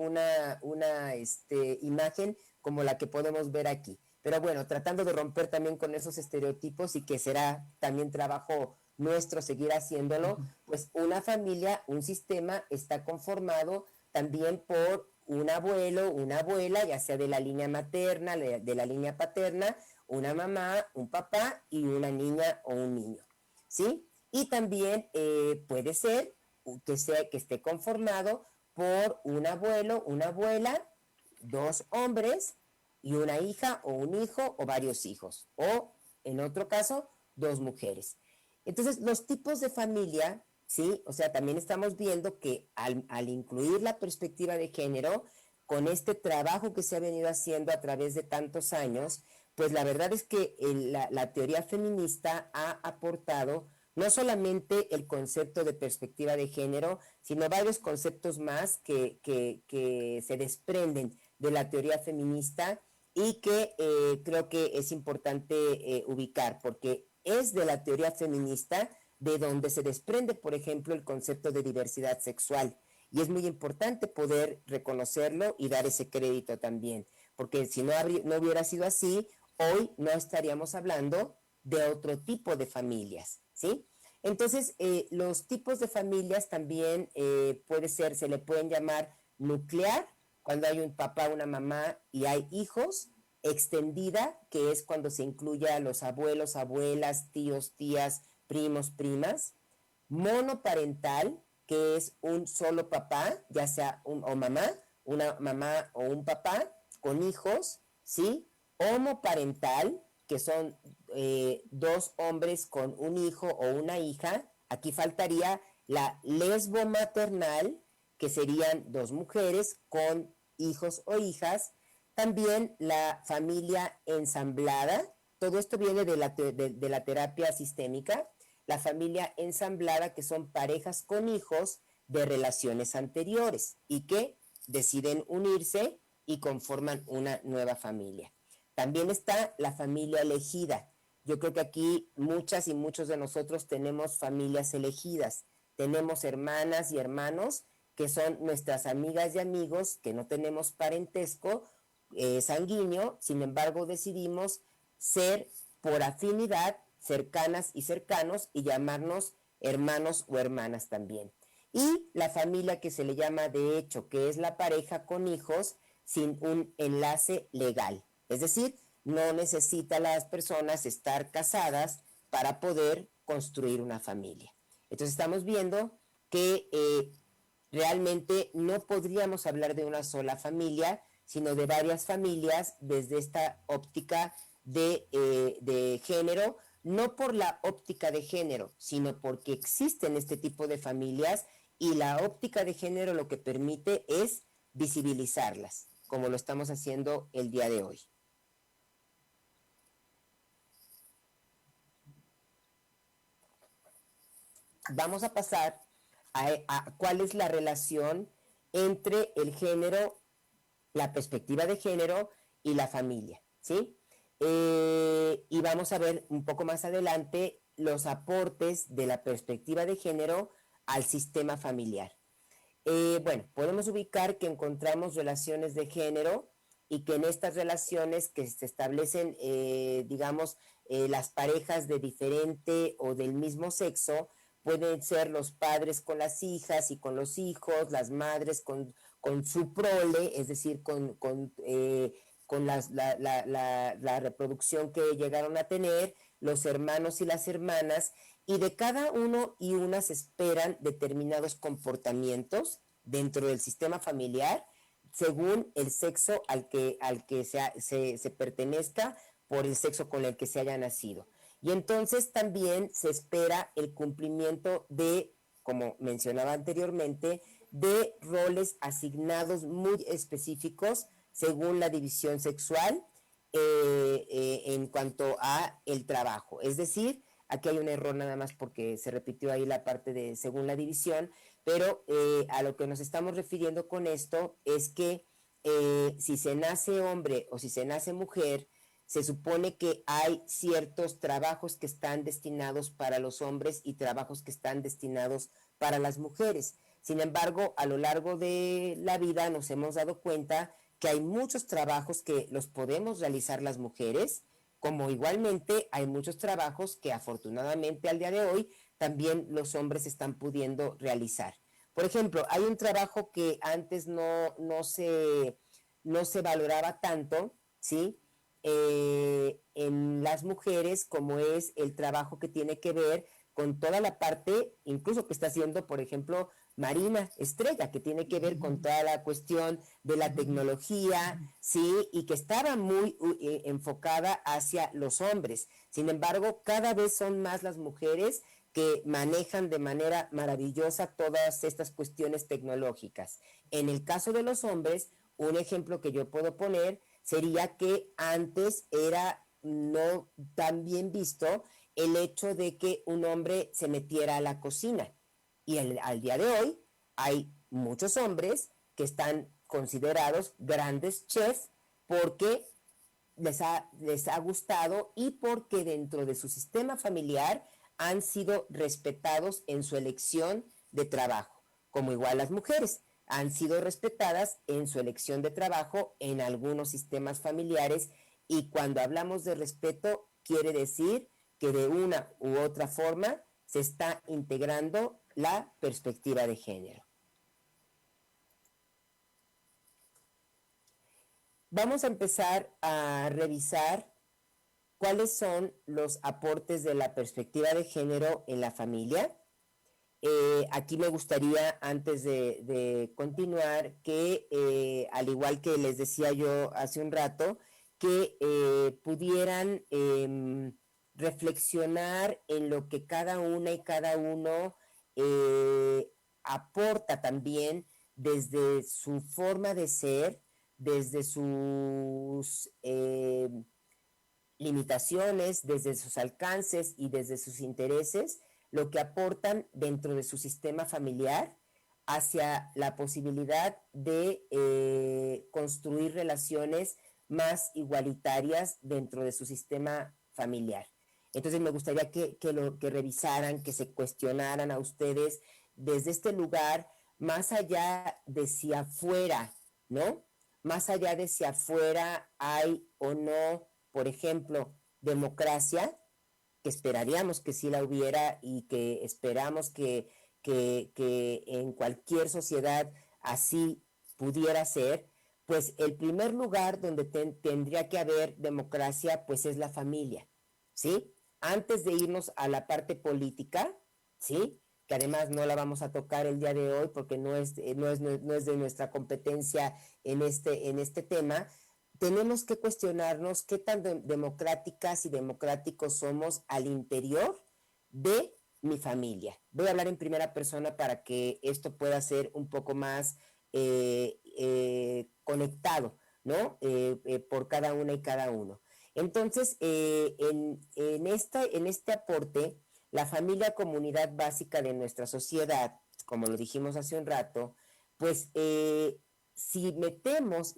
imagen como la que podemos ver aquí. Pero bueno, tratando de romper también con esos estereotipos y que será también trabajo nuestro seguir haciéndolo, pues una familia, un sistema está conformado también por un abuelo, una abuela, ya sea de la línea materna, de la línea paterna, una mamá, un papá y una niña o un niño, ¿sí? Y también puede ser que esté conformado por un abuelo, una abuela, dos hombres y una hija o un hijo o varios hijos, o en otro caso, dos mujeres. Entonces, los tipos de familia, ¿sí? O sea, también estamos viendo que al incluir la perspectiva de género, con este trabajo que se ha venido haciendo a través de tantos años, pues la verdad es que la teoría feminista ha aportado no solamente el concepto de perspectiva de género, sino varios conceptos más que se desprenden de la teoría feminista y que creo que es importante ubicar, porque es de la teoría feminista de donde se desprende, por ejemplo, el concepto de diversidad sexual. Y es muy importante poder reconocerlo y dar ese crédito también, porque si no hubiera sido así, hoy no estaríamos hablando de otro tipo de familias, ¿sí? Entonces, los tipos de familias también se le pueden llamar nuclear, cuando hay un papá, una mamá y hay hijos; extendida, que es cuando se incluye a los abuelos, abuelas, tíos, tías, primos, primas; monoparental, que es un solo papá, ya sea o mamá, una mamá o un papá con hijos, ¿sí? Homoparental, que son dos hombres con un hijo o una hija. Aquí faltaría la lesbomaternal, que serían dos mujeres con hijos o hijas. También la familia ensamblada, todo esto viene de la terapia sistémica. La familia ensamblada, que son parejas con hijos de relaciones anteriores y que deciden unirse y conforman una nueva familia. También está la familia elegida. Yo creo que aquí muchas y muchos de nosotros tenemos familias elegidas. Tenemos hermanas y hermanos que son nuestras amigas y amigos que no tenemos parentesco sanguíneo, sin embargo decidimos ser por afinidad cercanas y cercanos y llamarnos hermanos o hermanas también. Y la familia que se le llama de hecho, que es la pareja con hijos sin un enlace legal. Es decir, no necesitan las personas estar casadas para poder construir una familia. Entonces estamos viendo que realmente no podríamos hablar de una sola familia, sino de varias familias desde esta óptica de género, no por la óptica de género, sino porque existen este tipo de familias y la óptica de género lo que permite es visibilizarlas, como lo estamos haciendo el día de hoy. Vamos a pasar a cuál es la relación entre el género, la perspectiva de género y la familia, ¿sí? Y vamos a ver un poco más adelante los aportes de la perspectiva de género al sistema familiar. Bueno, podemos ubicar que encontramos relaciones de género y que en estas relaciones que se establecen, digamos, las parejas de diferente o del mismo sexo, pueden ser los padres con las hijas y con los hijos, las madres con su prole, es decir, con la reproducción que llegaron a tener, los hermanos y las hermanas, y de cada uno y una se esperan determinados comportamientos dentro del sistema familiar según el sexo al que se pertenezca por el sexo con el que se haya nacido. Y entonces también se espera el cumplimiento de, como mencionaba anteriormente, de roles asignados muy específicos según la división sexual en cuanto a el trabajo. Es decir, aquí hay un error nada más porque se repitió ahí la parte de según la división, pero a lo que nos estamos refiriendo con esto es que si se nace hombre o si se nace mujer, se supone que hay ciertos trabajos que están destinados para los hombres y trabajos que están destinados para las mujeres. Sin embargo, a lo largo de la vida nos hemos dado cuenta que hay muchos trabajos que los podemos realizar las mujeres, como igualmente hay muchos trabajos que afortunadamente al día de hoy también los hombres están pudiendo realizar. Por ejemplo, hay un trabajo que antes no se valoraba tanto, ¿sí? En las mujeres, como es el trabajo que tiene que ver con toda la parte, incluso que está haciendo, por ejemplo, Marina Estrella, que tiene que ver con toda la cuestión de la tecnología, ¿sí? Y que estaba muy enfocada hacia los hombres. Sin embargo, cada vez son más las mujeres que manejan de manera maravillosa todas estas cuestiones tecnológicas. En el caso de los hombres, un ejemplo que yo puedo poner sería que antes era no tan bien visto el hecho de que un hombre se metiera a la cocina. Y al día de hoy hay muchos hombres que están considerados grandes chefs porque les ha gustado y porque dentro de su sistema familiar han sido respetados en su elección de trabajo, como igual las mujeres han sido respetadas en su elección de trabajo en algunos sistemas familiares, y cuando hablamos de respeto quiere decir que de una u otra forma se está integrando la perspectiva de género. Vamos a empezar a revisar cuáles son los aportes de la perspectiva de género en la familia. Aquí me gustaría, antes de continuar, que al igual que les decía yo hace un rato, que pudieran reflexionar en lo que cada una y cada uno aporta también desde su forma de ser, desde sus limitaciones, desde sus alcances y desde sus intereses, lo que aportan dentro de su sistema familiar hacia la posibilidad de construir relaciones más igualitarias dentro de su sistema familiar. Entonces me gustaría que revisaran, que se cuestionaran a ustedes desde este lugar más allá de si afuera, ¿no? Más allá de si afuera hay o no, por ejemplo, democracia, que esperaríamos que sí la hubiera y que esperamos que en cualquier sociedad así pudiera ser, pues el primer lugar donde tendría que haber democracia, pues es la familia, ¿sí? Antes de irnos a la parte política, ¿sí? Que además no la vamos a tocar el día de hoy porque no es de nuestra competencia en este tema, tenemos que cuestionarnos qué tan democráticas y democráticos somos al interior de mi familia. Voy a hablar en primera persona para que esto pueda ser un poco más conectado, ¿no? Por cada una y cada uno. Entonces, en este aporte, la familia comunidad básica de nuestra sociedad, como lo dijimos hace un rato, pues si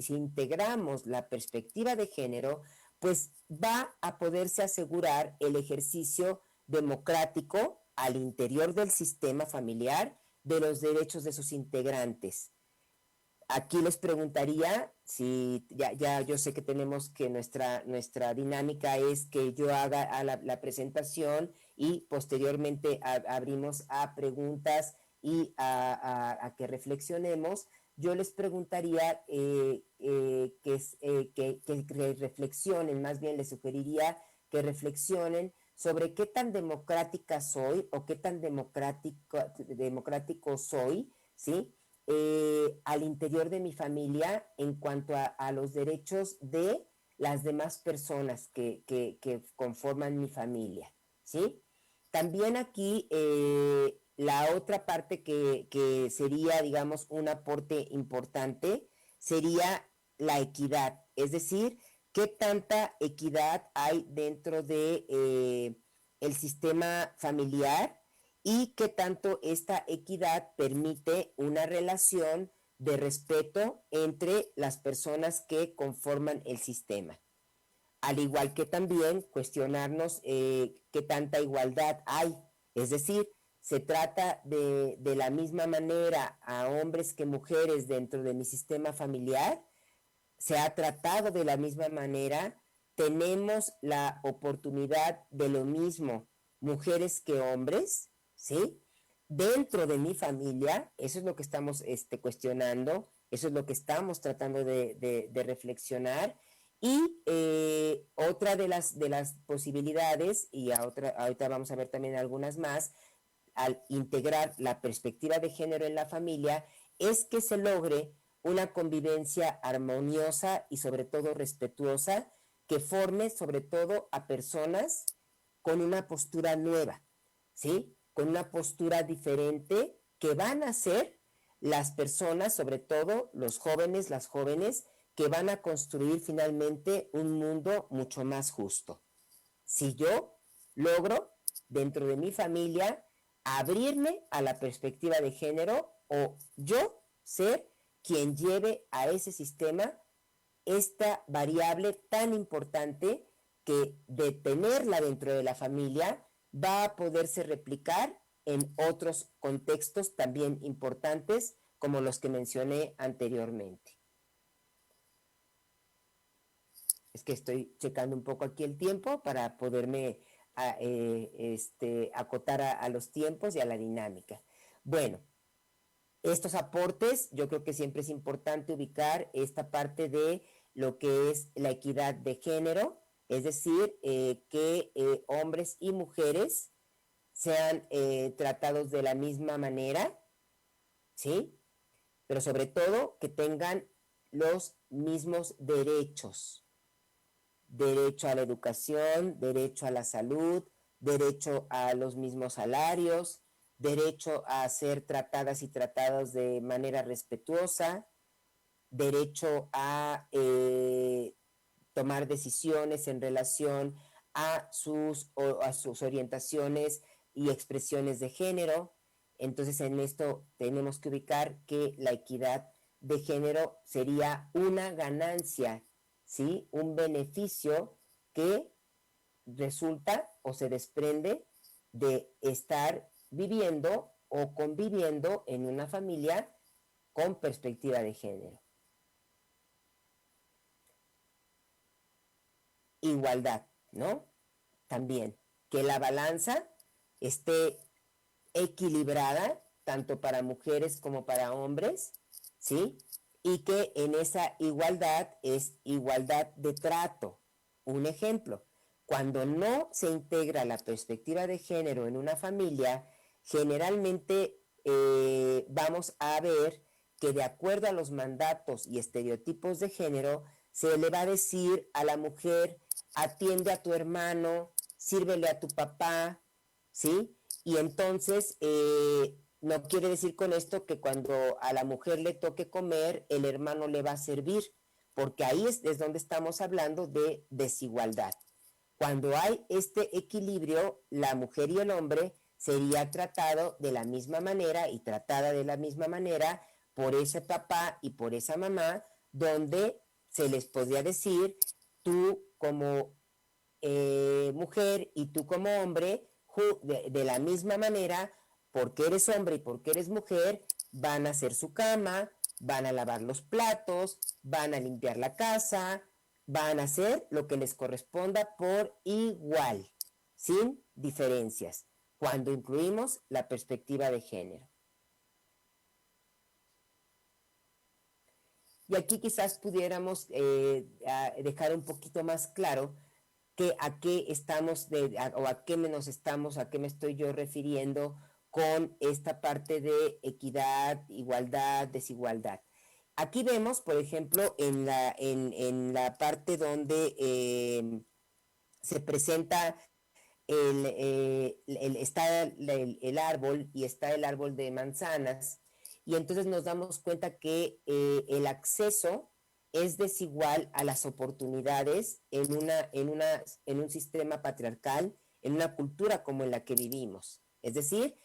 integramos la perspectiva de género, pues va a poderse asegurar el ejercicio democrático al interior del sistema familiar de los derechos de sus integrantes. Aquí les preguntaría si ya yo sé que tenemos que nuestra dinámica es que yo haga la presentación y posteriormente abrimos a preguntas y a que reflexionemos. Yo les preguntaría que reflexionen, más bien les sugeriría que reflexionen sobre qué tan democrática soy o qué tan democrático soy, ¿sí? Al interior de mi familia en cuanto a los derechos de las demás personas que conforman mi familia, ¿sí? También aquí la otra parte que sería, digamos, un aporte importante sería la equidad, es decir, qué tanta equidad hay dentro de el sistema familiar y qué tanto esta equidad permite una relación de respeto entre las personas que conforman el sistema. Al igual que también cuestionarnos qué tanta igualdad hay. Es decir, se trata de la misma manera a hombres que mujeres dentro de mi sistema familiar, se ha tratado de la misma manera, tenemos la oportunidad de lo mismo, mujeres que hombres, ¿sí? Dentro de mi familia, eso es lo que estamos cuestionando, eso es lo que estamos tratando de reflexionar. Y otra de las posibilidades, y ahorita vamos a ver también algunas más, al integrar la perspectiva de género en la familia, es que se logre una convivencia armoniosa y sobre todo respetuosa que forme sobre todo a personas con una postura nueva, ¿sí? Con una postura diferente que van a ser las personas, sobre todo los jóvenes, las jóvenes, que van a construir finalmente un mundo mucho más justo. Si yo logro dentro de mi familia abrirme a la perspectiva de género o yo ser quien lleve a ese sistema esta variable tan importante que de tenerla dentro de la familia va a poderse replicar en otros contextos también importantes como los que mencioné anteriormente. Es que estoy checando un poco aquí el tiempo para poderme acotar a los tiempos y a la dinámica. Bueno, estos aportes, yo creo que siempre es importante ubicar esta parte de lo que es la equidad de género, es decir, que hombres y mujeres sean tratados de la misma manera, ¿sí? Pero sobre todo que tengan los mismos derechos. Derecho a la educación, derecho a la salud, derecho a los mismos salarios, derecho a ser tratadas y tratados de manera respetuosa, derecho a tomar decisiones en relación a sus orientaciones y expresiones de género. Entonces, en esto tenemos que ubicar que la equidad de género sería una ganancia, ¿sí? Un beneficio que resulta o se desprende de estar viviendo o conviviendo en una familia con perspectiva de género. Igualdad, ¿no? También, que la balanza esté equilibrada, tanto para mujeres como para hombres, ¿sí? Y que en esa igualdad es igualdad de trato. Un ejemplo, cuando no se integra la perspectiva de género en una familia, generalmente vamos a ver que de acuerdo a los mandatos y estereotipos de género, se le va a decir a la mujer, atiende a tu hermano, sírvele a tu papá, ¿sí? Y entonces, no quiere decir con esto que cuando a la mujer le toque comer, el hermano le va a servir, porque ahí es donde estamos hablando de desigualdad. Cuando hay este equilibrio, la mujer y el hombre sería tratado de la misma manera y tratada de la misma manera por ese papá y por esa mamá, donde se les podría decir, tú como mujer y tú como hombre, de la misma manera, porque eres hombre y porque eres mujer, van a hacer su cama, van a lavar los platos, van a limpiar la casa, van a hacer lo que les corresponda por igual, sin diferencias, cuando incluimos la perspectiva de género. Y aquí quizás pudiéramos dejar un poquito más claro a qué estamos, a qué a qué me estoy yo refiriendo con esta parte de equidad, igualdad, desigualdad. Aquí vemos, por ejemplo, en la parte donde se presenta está el árbol y está el árbol de manzanas, y entonces nos damos cuenta que el acceso es desigual a las oportunidades en un sistema patriarcal, en una cultura como en la que vivimos. Es decir,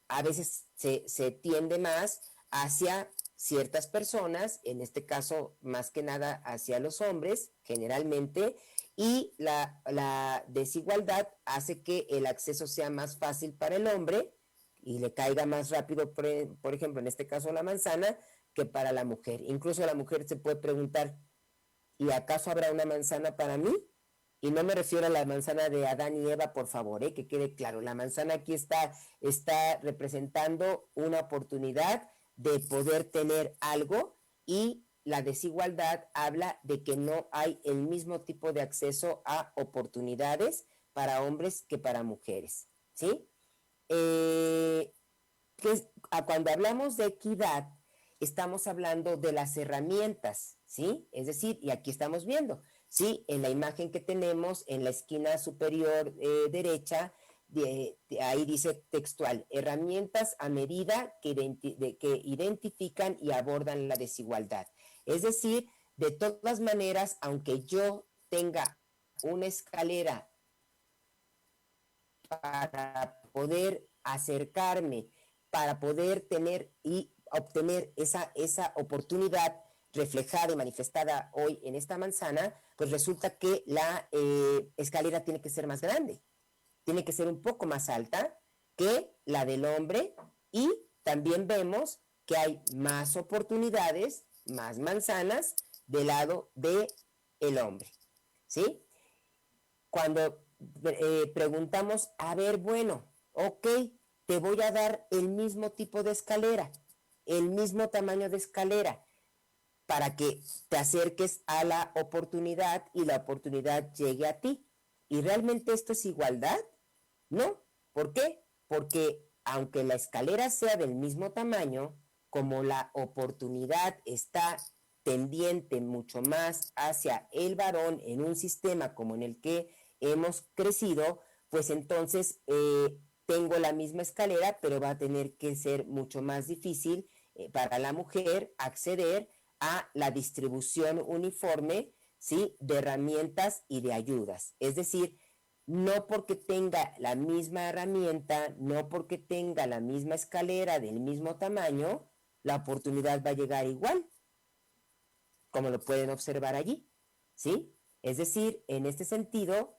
a veces se tiende más hacia ciertas personas, en este caso más que nada hacia los hombres, generalmente, y la desigualdad hace que el acceso sea más fácil para el hombre y le caiga más rápido, por ejemplo, en este caso la manzana, que para la mujer. Incluso la mujer se puede preguntar, ¿y acaso habrá una manzana para mí? Y no me refiero a la manzana de Adán y Eva, por favor, que quede claro. La manzana aquí está representando una oportunidad de poder tener algo, y la desigualdad habla de que no hay el mismo tipo de acceso a oportunidades para hombres que para mujeres, ¿sí? Cuando hablamos de equidad, estamos hablando de las herramientas, ¿sí? Es decir, y aquí estamos viendo, ¿sí? En la imagen que tenemos en la esquina superior derecha, ahí dice textual, herramientas a medida que identifican y abordan la desigualdad. Es decir, de todas maneras, aunque yo tenga una escalera para poder acercarme, para poder tener y obtener esa oportunidad reflejada y manifestada hoy en esta manzana, pues resulta que la escalera tiene que ser más grande, tiene que ser un poco más alta que la del hombre, y también vemos que hay más oportunidades, más manzanas del lado del hombre, ¿sí? Cuando preguntamos, a ver, bueno, ok, te voy a dar el mismo tipo de escalera, el mismo tamaño de escalera, para que te acerques a la oportunidad y la oportunidad llegue a ti. ¿Y realmente esto es igualdad? No. ¿Por qué? Porque aunque la escalera sea del mismo tamaño, como la oportunidad está tendiente mucho más hacia el varón en un sistema como en el que hemos crecido, pues entonces tengo la misma escalera, pero va a tener que ser mucho más difícil para la mujer acceder a la distribución uniforme, ¿sí?, de herramientas y de ayudas. Es decir, no porque tenga la misma herramienta, no porque tenga la misma escalera del mismo tamaño, la oportunidad va a llegar igual, como lo pueden observar allí, ¿sí? Es decir, en este sentido,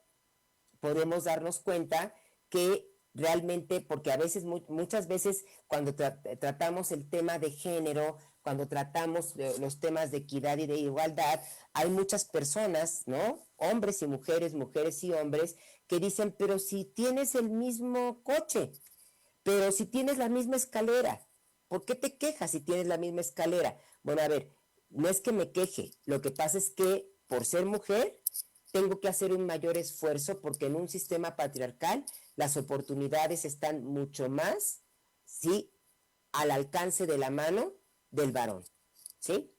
podemos darnos cuenta que realmente, porque a veces, muchas veces, cuando tratamos el tema de género, cuando tratamos los temas de equidad y de igualdad, hay muchas personas, ¿no? Hombres y mujeres, mujeres y hombres, que dicen, pero si tienes el mismo coche, pero si tienes la misma escalera, ¿por qué te quejas si tienes la misma escalera? Bueno, a ver, no es que me queje, lo que pasa es que por ser mujer tengo que hacer un mayor esfuerzo porque en un sistema patriarcal las oportunidades están mucho más, ¿sí?, al alcance de la mano del varón, ¿sí?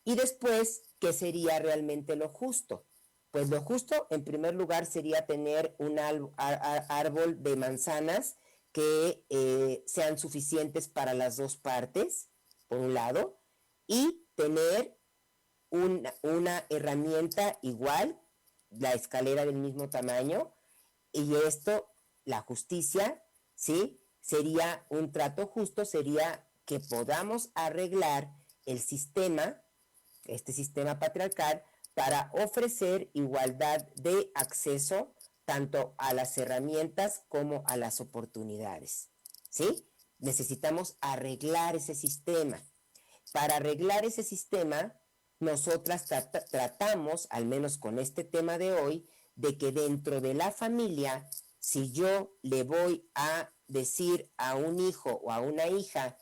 Y después, ¿qué sería realmente lo justo? Pues lo justo, en primer lugar, sería tener un árbol de manzanas que sean suficientes para las dos partes, por un lado, y tener una herramienta igual, la escalera del mismo tamaño, y esto, la justicia, ¿sí? Sería un trato justo, sería que podamos arreglar el sistema, este sistema patriarcal, para ofrecer igualdad de acceso tanto a las herramientas como a las oportunidades, ¿sí? Necesitamos arreglar ese sistema. Para arreglar ese sistema, nosotras tratamos, al menos con este tema de hoy, de que dentro de la familia, si yo le voy a decir a un hijo o a una hija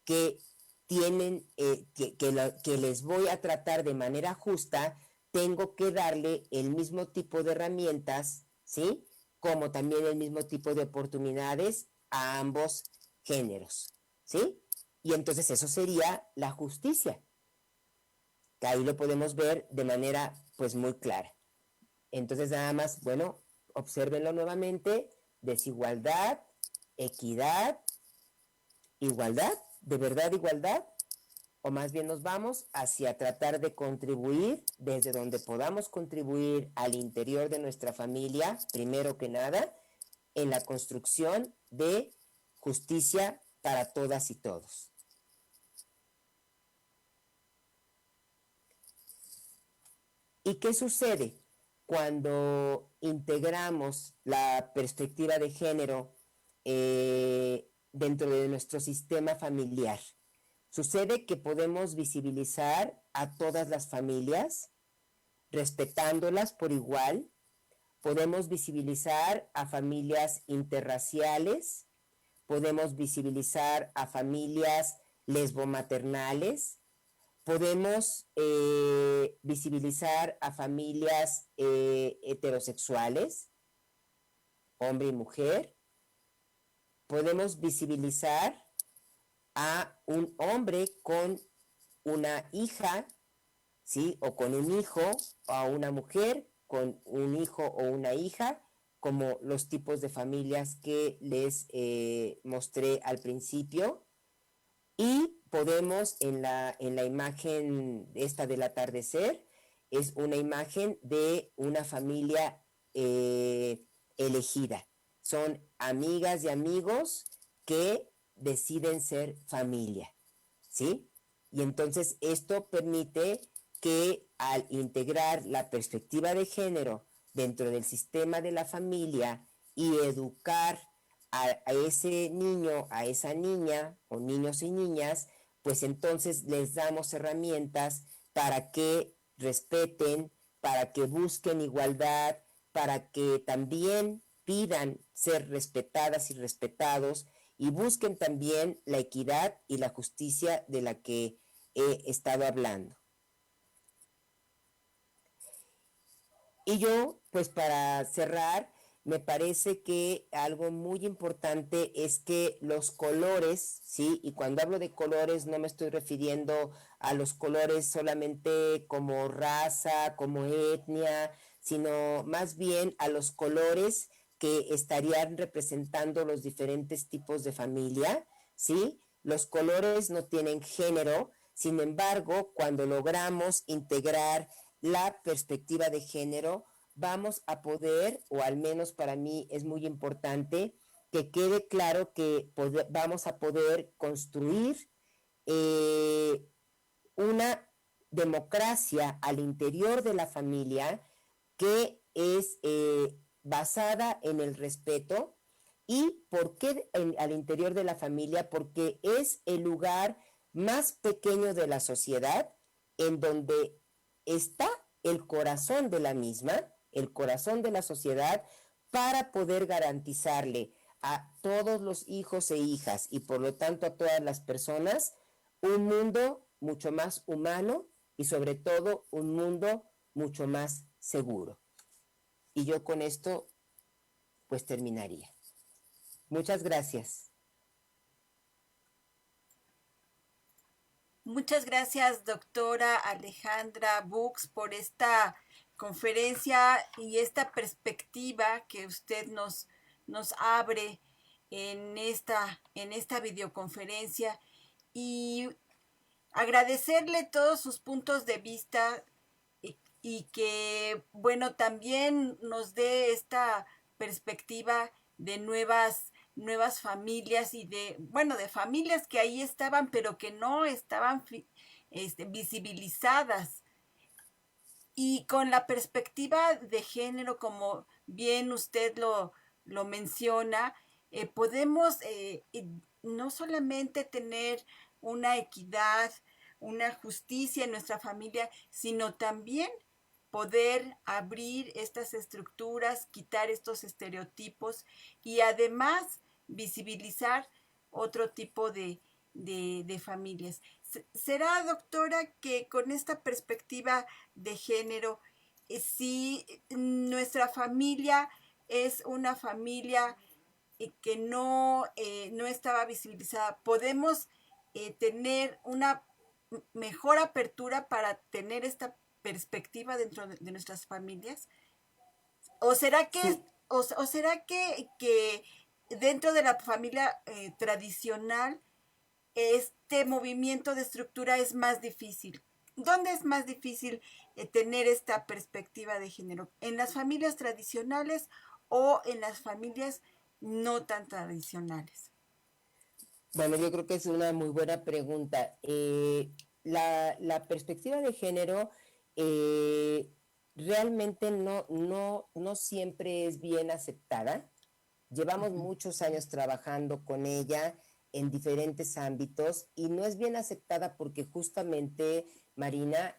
que tienen, que les voy a tratar de manera justa, tengo que darle el mismo tipo de herramientas, ¿sí? Como también el mismo tipo de oportunidades a ambos géneros, ¿sí? Y entonces eso sería la justicia, que ahí lo podemos ver de manera pues muy clara. Entonces nada más, bueno, obsérvenlo nuevamente: desigualdad, equidad, igualdad, de verdad igualdad, o más bien nos vamos hacia tratar de contribuir desde donde podamos contribuir al interior de nuestra familia, primero que nada, en la construcción de justicia para todas y todos. ¿Y qué sucede cuando integramos la perspectiva de género dentro de nuestro sistema familiar? Sucede que podemos visibilizar a todas las familias, respetándolas por igual. Podemos visibilizar a familias interraciales, podemos visibilizar a familias lesbomaternales, podemos visibilizar a familias heterosexuales, hombre y mujer. Podemos visibilizar a un hombre con una hija, ¿sí? O con un hijo, o a una mujer con un hijo o una hija, como los tipos de familias que les mostré al principio. Y podemos, en la imagen esta del atardecer, es una imagen de una familia elegida. Son amigas y amigos que deciden ser familia, ¿sí? Y entonces esto permite que al integrar la perspectiva de género dentro del sistema de la familia y educar a ese niño, a esa niña, o niños y niñas, pues entonces les damos herramientas para que respeten, para que busquen igualdad, para que también pidan ser respetadas y respetados, y busquen también la equidad y la justicia de la que he estado hablando. Y yo, pues para cerrar, me parece que algo muy importante es que los colores, ¿sí? Y cuando hablo de colores no me estoy refiriendo a los colores solamente como raza, como etnia, sino más bien a los colores que estarían representando los diferentes tipos de familia, ¿sí? Los colores no tienen género, sin embargo, cuando logramos integrar la perspectiva de género, vamos a poder, o al menos para mí es muy importante, que quede claro que vamos a poder construir una democracia al interior de la familia que es basada en el respeto ¿Y por qué al interior de la familia? Porque es el lugar más pequeño de la sociedad en donde está el corazón de la misma, el corazón de la sociedad, para poder garantizarle a todos los hijos e hijas y por lo tanto a todas las personas un mundo mucho más humano y sobre todo un mundo mucho más seguro. Y yo con esto pues terminaría. Muchas gracias. Muchas gracias, doctora Alejandra Bux, por esta conferencia y esta perspectiva que usted nos abre en esta videoconferencia, y agradecerle todos sus puntos de vista y que, bueno, también nos dé esta perspectiva de nuevas familias y de familias que ahí estaban, pero que no estaban visibilizadas. Y con la perspectiva de género, como bien usted lo menciona, podemos no solamente tener una equidad, una justicia en nuestra familia, sino también poder abrir estas estructuras, quitar estos estereotipos y además visibilizar otro tipo de familias. ¿Será, doctora, que con esta perspectiva de género, si nuestra familia es una familia que no estaba visibilizada, podemos tener una mejor apertura para tener esta perspectiva dentro de nuestras familias? ¿O será que, Sí. o será que dentro de la familia tradicional este movimiento de estructura es más difícil? ¿Dónde es más difícil tener esta perspectiva de género? ¿En las familias tradicionales o en las familias no tan tradicionales? Bueno, yo creo que es una muy buena pregunta. La perspectiva de género realmente no siempre es bien aceptada. Llevamos muchos años trabajando con ella en diferentes ámbitos y no es bien aceptada porque justamente, Marina,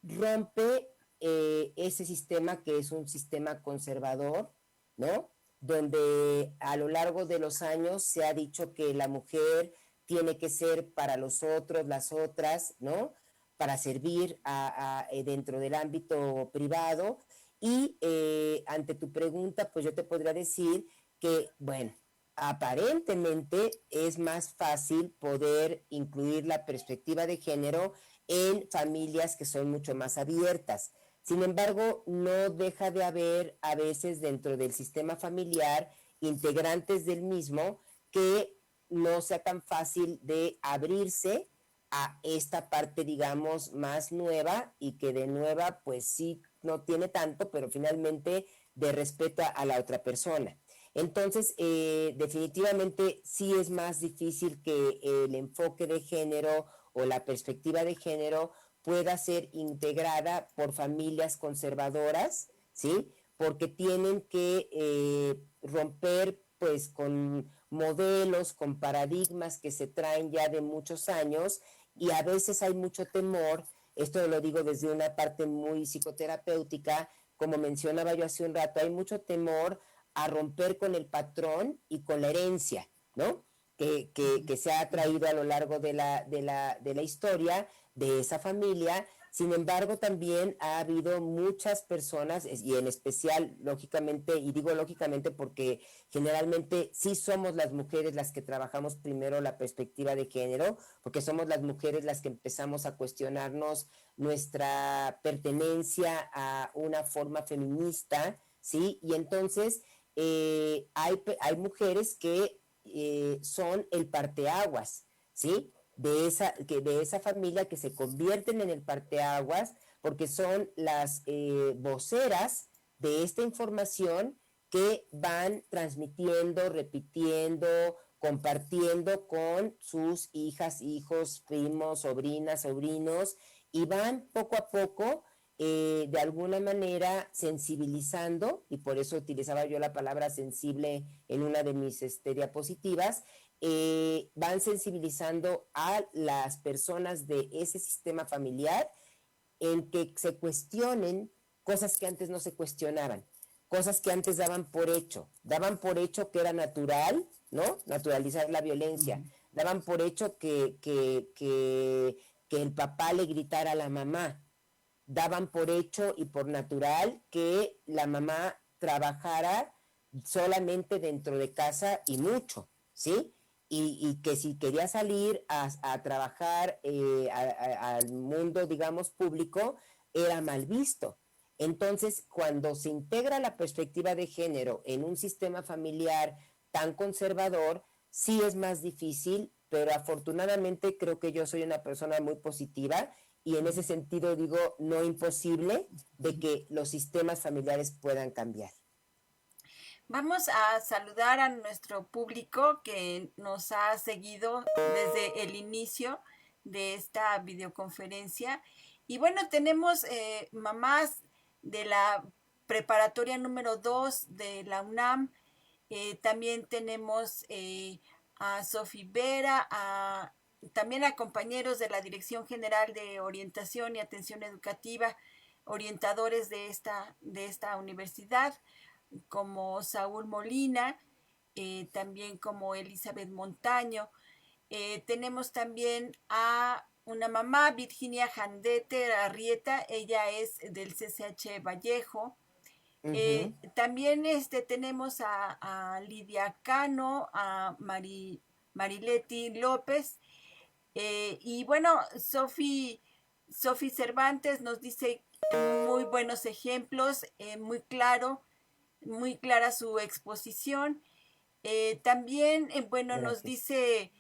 rompe ese sistema que es un sistema conservador, ¿no? Donde a lo largo de los años se ha dicho que la mujer tiene que ser para los otros, las otras, ¿no? Para servir dentro del ámbito privado. Y ante tu pregunta, pues yo te podría decir que, bueno, aparentemente es más fácil poder incluir la perspectiva de género en familias que son mucho más abiertas. Sin embargo, no deja de haber a veces dentro del sistema familiar integrantes del mismo que no sea tan fácil de abrirse a esta parte, digamos, más nueva y que de nueva, pues sí, no tiene tanto, pero finalmente de respeto a la otra persona. Entonces, definitivamente sí es más difícil que el enfoque de género o la perspectiva de género pueda ser integrada por familias conservadoras, ¿sí? Porque tienen que romper pues con modelos, con paradigmas que se traen ya de muchos años y a veces hay mucho temor, esto lo digo desde una parte muy psicoterapéutica, como mencionaba yo hace un rato, hay mucho temor a romper con el patrón y con la herencia, ¿no? Que se ha traído a lo largo de la historia de esa familia. Sin embargo, también ha habido muchas personas, y en especial, lógicamente, y digo lógicamente porque generalmente sí somos las mujeres las que trabajamos primero la perspectiva de género, porque somos las mujeres las que empezamos a cuestionarnos nuestra pertenencia a una forma feminista, ¿sí? Y entonces hay mujeres que son el parteaguas, ¿sí? De esa familia que se convierten en el parteaguas porque son las voceras de esta información que van transmitiendo, repitiendo, compartiendo con sus hijas, hijos, primos, sobrinas, sobrinos, y van poco a poco de alguna manera sensibilizando, y por eso utilizaba yo la palabra sensible en una de mis diapositivas, van sensibilizando a las personas de ese sistema familiar en que se cuestionen cosas que antes no se cuestionaban, cosas que antes daban por hecho que era natural, ¿no? Naturalizar la violencia, daban por hecho que el papá le gritara a la mamá, daban por hecho y por natural que la mamá trabajara solamente dentro de casa y mucho, ¿sí? Y que si quería salir a trabajar al mundo, digamos, público, era mal visto. Entonces, cuando se integra la perspectiva de género en un sistema familiar tan conservador, sí es más difícil, pero afortunadamente creo que yo soy una persona muy positiva y en ese sentido digo, no imposible de que los sistemas familiares puedan cambiar. Vamos a saludar a nuestro público que nos ha seguido desde el inicio de esta videoconferencia. Y bueno, tenemos mamás de la preparatoria número 2 de la UNAM. También tenemos a Sofi Vera, también a compañeros de la Dirección General de Orientación y Atención Educativa, orientadores de esta universidad, como Saúl Molina, también como Elizabeth Montaño. Tenemos también a una mamá, Virginia Jandete Arrieta, ella es del CCH Vallejo. También tenemos a Lidia Cano, a Marileti López, y bueno, Sofi Cervantes nos dice muy buenos ejemplos, muy clara su exposición. También, bueno, nos dice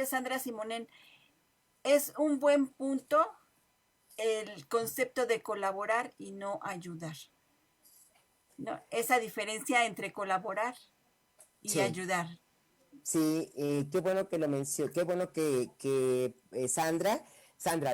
Sandra Simonen, es un buen punto el concepto de colaborar y no ayudar, ¿no? Esa diferencia entre colaborar y ayudar. Sí, qué bueno que lo mencionó, qué bueno que Sandra,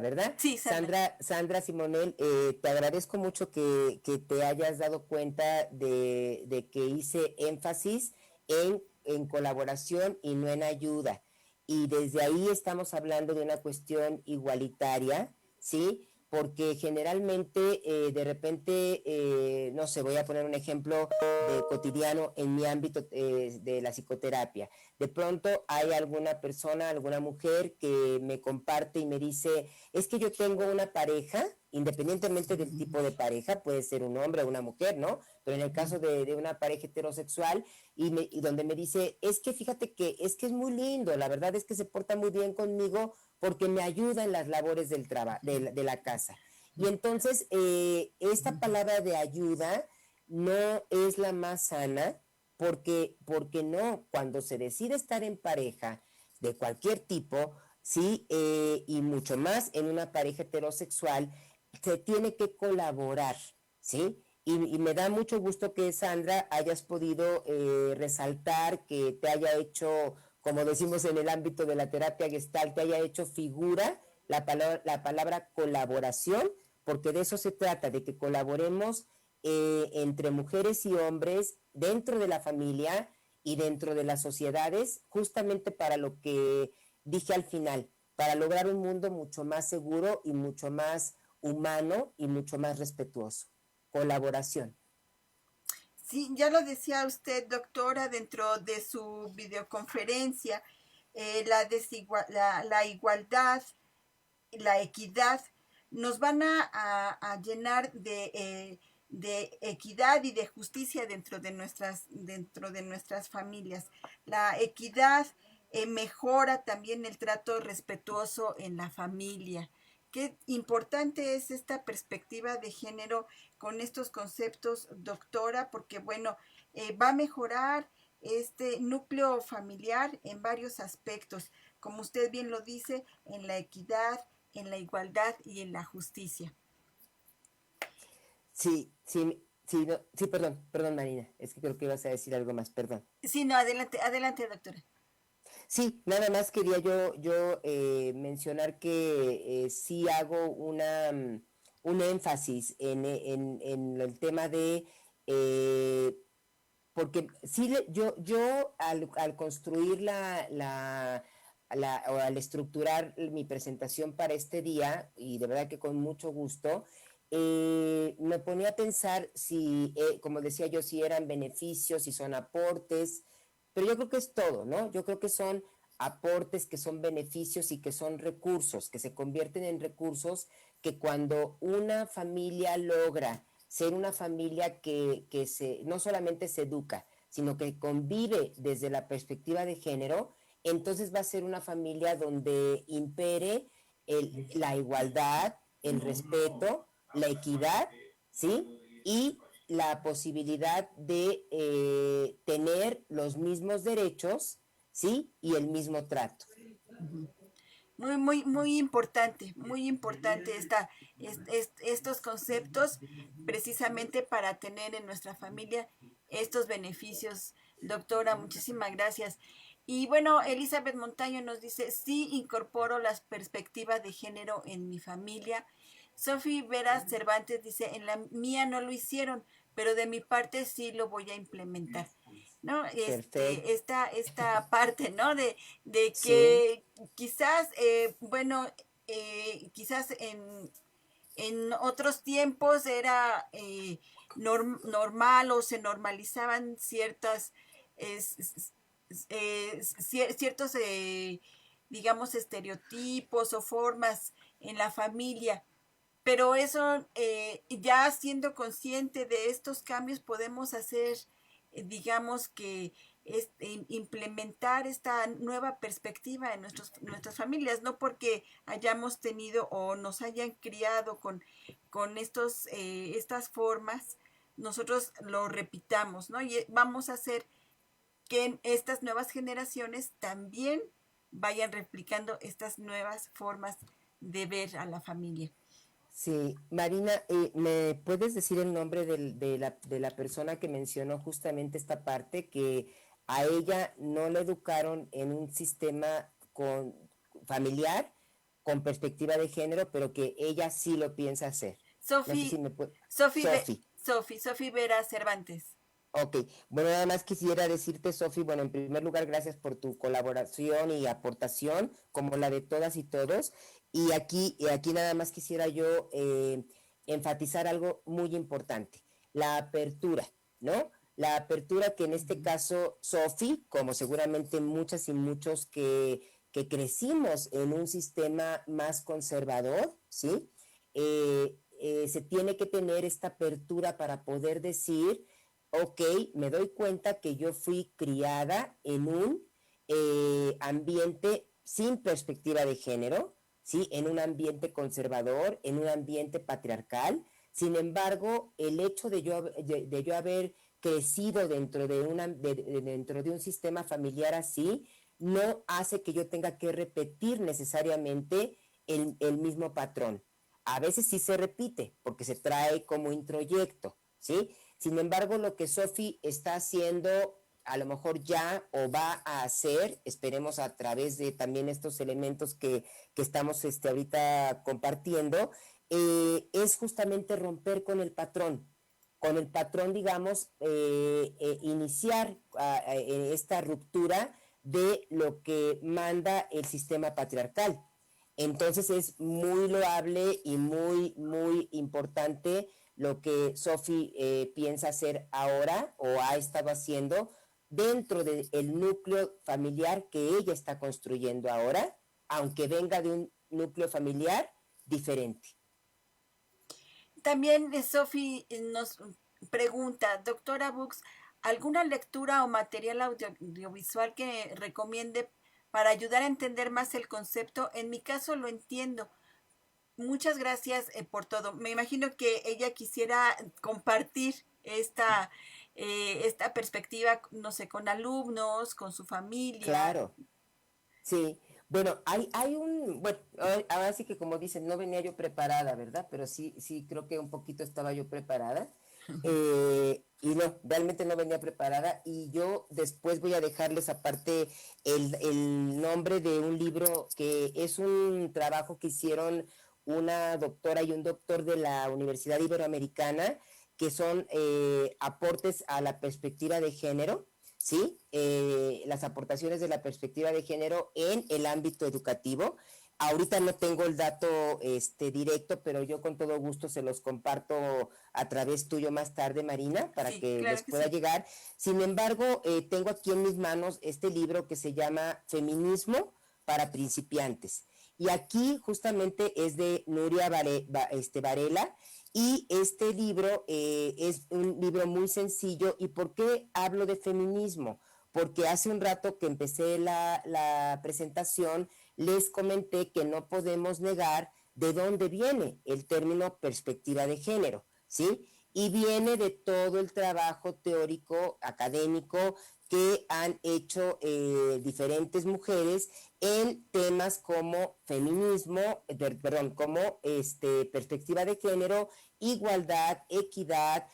¿verdad? Sí, Sandra. Sandra Simonel, te agradezco mucho que te hayas dado cuenta de que hice énfasis en colaboración y no en ayuda. Y desde ahí estamos hablando de una cuestión igualitaria, ¿sí? Porque generalmente de repente, no sé, voy a poner un ejemplo de cotidiano en mi ámbito de la psicoterapia. De pronto hay alguna persona, alguna mujer que me comparte y me dice, es que yo tengo una pareja, independientemente del tipo de pareja, puede ser un hombre o una mujer, ¿no? Pero en el caso de una pareja heterosexual y donde me dice, es que fíjate que es muy lindo, la verdad es que se porta muy bien conmigo porque me ayuda en las labores del de la casa. Y entonces, esta palabra de ayuda no es la más sana, porque no, cuando se decide estar en pareja de cualquier tipo, sí, y mucho más en una pareja heterosexual, se tiene que colaborar, ¿sí? Y me da mucho gusto que, Sandra, hayas podido resaltar, que te haya hecho, como decimos en el ámbito de la terapia Gestalt, te haya hecho figura la palabra colaboración, porque de eso se trata, de que colaboremos entre mujeres y hombres dentro de la familia y dentro de las sociedades, justamente para lo que dije al final, para lograr un mundo mucho más seguro y mucho más humano y mucho más respetuoso. Colaboración. Sí, ya lo decía usted, doctora, dentro de su videoconferencia, la igualdad, la equidad, nos van a llenar de equidad y de justicia dentro de nuestras familias. La equidad mejora también el trato respetuoso en la familia. Qué importante es esta perspectiva de género con estos conceptos, doctora, porque bueno, va a mejorar este núcleo familiar en varios aspectos, como usted bien lo dice, en la equidad, en la igualdad y en la justicia. Sí, perdón, Marina, es que creo que ibas a decir algo más, perdón. Sí, no, adelante, doctora. Sí, nada más quería yo mencionar que sí hago un énfasis en el tema de, eh, porque sí, yo al construir o al estructurar mi presentación para este día, y de verdad que con mucho gusto, me ponía a pensar si, como decía yo, si eran beneficios, si son aportes, pero yo creo que es todo, ¿no? Yo creo que son aportes, que son beneficios y que son recursos, que se convierten en recursos que cuando una familia logra ser una familia que no solamente se educa, sino que convive desde la perspectiva de género, entonces va a ser una familia donde impere la igualdad, el respeto, la equidad, ¿sí? Y la posibilidad de tener los mismos derechos, ¿sí? Y el mismo trato. Muy importante estos conceptos precisamente para tener en nuestra familia estos beneficios. Doctora, muchísimas gracias. Y bueno, Elizabeth Montaño nos dice, sí incorporo las perspectivas de género en mi familia. Sofi Vera Cervantes dice, en la mía no lo hicieron, pero de mi parte sí lo voy a implementar. ¿No? Perfecto. Esta parte, ¿no? De Sí, que quizás, bueno, quizás en otros tiempos era normal o se normalizaban ciertas, ciertos, digamos, estereotipos o formas en la familia. Pero eso, ya siendo consciente de estos cambios, podemos hacer, digamos que implementar esta nueva perspectiva en nuestras familias, no porque hayamos tenido o nos hayan criado con estas formas, nosotros lo repitamos, ¿no? Y vamos a hacer que estas nuevas generaciones también vayan replicando estas nuevas formas de ver a la familia. sí. Marina, ¿me puedes decir el nombre de la persona que mencionó justamente esta parte, que a ella no la educaron en un sistema familiar con perspectiva de género, pero que ella sí lo piensa hacer? No sé si Sofi, me puede... Sofi, Sofi. Sofi Vera Cervantes. Ok, bueno, nada más quisiera decirte, Sofi, bueno, en primer lugar, gracias por tu colaboración y aportación, como la de todas y todos. Y aquí nada más quisiera yo enfatizar algo muy importante, la apertura, ¿no? La apertura que en este caso, Sofi, como seguramente muchas y muchos que crecimos en un sistema más conservador, ¿sí? Se tiene que tener esta apertura para poder decir, ok, me doy cuenta que yo fui criada en un ambiente sin perspectiva de género, ¿sí? En un ambiente conservador, en un ambiente patriarcal. Sin embargo, el hecho de yo haber crecido dentro de un sistema familiar así, no hace que yo tenga que repetir necesariamente el mismo patrón. A veces sí se repite, porque se trae como introyecto, ¿sí? Sin embargo, lo que Sofi está haciendo, a lo mejor ya o va a hacer, esperemos a través de también estos elementos que estamos ahorita compartiendo, es justamente romper con el patrón, digamos, iniciar esta ruptura de lo que manda el sistema patriarcal. Entonces es muy loable y muy, muy importante lo que Sofi piensa hacer ahora o ha estado haciendo dentro del núcleo familiar que ella está construyendo ahora, aunque venga de un núcleo familiar diferente. También Sofi nos pregunta, doctora Books, ¿alguna lectura o material audiovisual que recomiende para ayudar a entender más el concepto? En mi caso lo entiendo. Muchas gracias por todo. Me imagino que ella quisiera compartir esta perspectiva, no sé, con alumnos, con su familia. Claro, sí. Bueno, bueno, ahora sí que como dicen, no venía yo preparada, ¿verdad? Pero sí, sí, creo que un poquito estaba yo preparada. Y no, realmente no venía preparada y yo después voy a dejarles aparte el nombre de un libro que es un trabajo que hicieron una doctora y un doctor de la Universidad Iberoamericana, que son aportes a la perspectiva de género, ¿sí? Las aportaciones de la perspectiva de género en el ámbito educativo. Ahorita no tengo el dato directo, pero yo con todo gusto se los comparto a través tuyo más tarde, Marina, para Sí, que claro les que pueda sí. llegar. Sin embargo, tengo aquí en mis manos este libro que se llama Feminismo para principiantes. Y aquí justamente es de Nuria Varela, y este libro es un libro muy sencillo. ¿Y por qué hablo de feminismo? Porque hace un rato que empecé la presentación, les comenté que no podemos negar de dónde viene el término perspectiva de género, ¿sí? Y viene de todo el trabajo teórico, académico, que han hecho diferentes mujeres en temas como feminismo, como perspectiva de género, igualdad, equidad,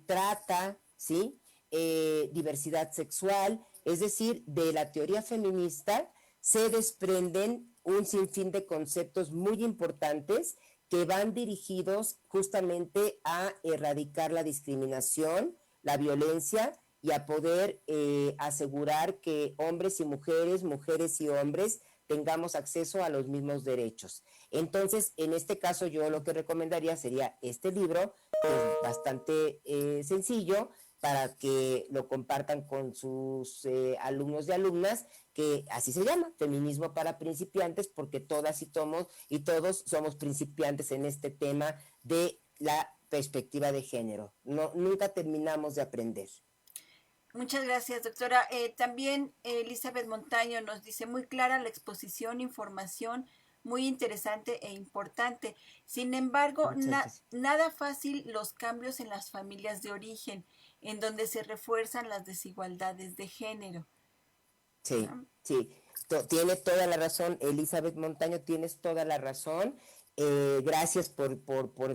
trata, ¿sí? Diversidad sexual, es decir, de la teoría feminista se desprenden un sinfín de conceptos muy importantes que van dirigidos justamente a erradicar la discriminación, la violencia y a poder asegurar que hombres y mujeres, mujeres y hombres tengamos acceso a los mismos derechos. Entonces, en este caso, yo lo que recomendaría sería este libro, que es bastante sencillo, para que lo compartan con sus alumnos y alumnas, que así se llama, Feminismo para Principiantes, porque todas y todos somos principiantes en este tema de la perspectiva de género. No, nunca terminamos de aprender. Muchas gracias, doctora. También Elizabeth Montaño nos dice, muy clara la exposición, información muy interesante e importante. Sin embargo, Muchas gracias. nada fácil los cambios en las familias de origen, en donde se refuerzan las desigualdades de género. Sí, ¿No? sí, tiene toda la razón, Elizabeth Montaño, tienes toda la razón. Gracias por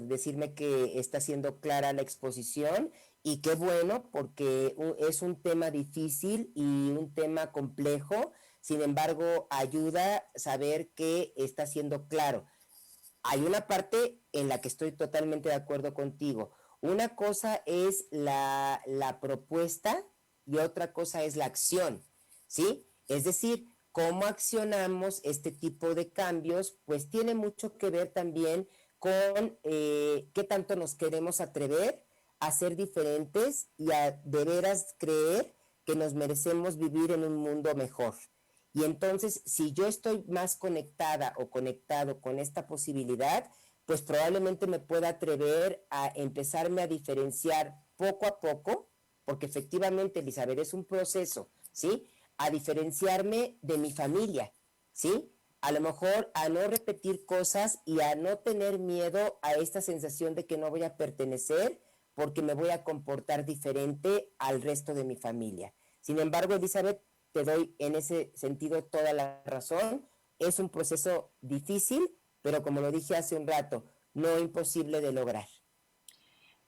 decirme que está siendo clara la exposición, y qué bueno, porque es un tema difícil y un tema complejo. Sin embargo, ayuda a saber que está siendo claro. Hay una parte en la que estoy totalmente de acuerdo contigo. Una cosa es la propuesta y otra cosa es la acción, ¿sí? Es decir, cómo accionamos este tipo de cambios, pues tiene mucho que ver también con qué tanto nos queremos atrever a ser diferentes y a de veras creer que nos merecemos vivir en un mundo mejor. Y entonces, si yo estoy más conectada o conectado con esta posibilidad, pues probablemente me pueda atrever a empezarme a diferenciar poco a poco, porque efectivamente, Elizabeth, es un proceso, ¿sí? A diferenciarme de mi familia, ¿sí? A lo mejor a no repetir cosas y a no tener miedo a esta sensación de que no voy a pertenecer porque me voy a comportar diferente al resto de mi familia. Sin embargo, Elizabeth, te doy en ese sentido toda la razón. Es un proceso difícil, pero como lo dije hace un rato, no imposible de lograr.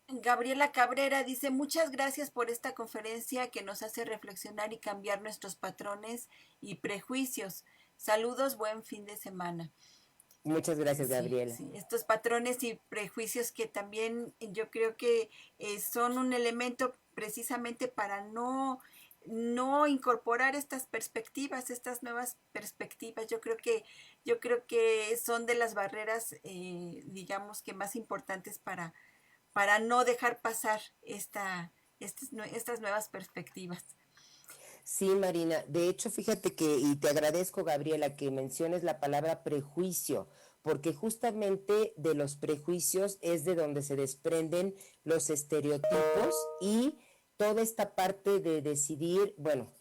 Gabriela Cabrera dice, muchas gracias por esta conferencia que nos hace reflexionar y cambiar nuestros patrones y prejuicios. Saludos, buen fin de semana. Muchas gracias, Sí, Gabriela. sí, estos patrones y prejuicios que también yo creo que son un elemento precisamente para no incorporar estas perspectivas, estas nuevas perspectivas. Yo creo que son de las barreras, digamos que más importantes para no dejar pasar estas nuevas perspectivas. Sí, Marina. De hecho, fíjate que, y te agradezco, Gabriela, que menciones la palabra prejuicio, porque justamente de los prejuicios es de donde se desprenden los estereotipos y toda esta parte de decidir, bueno,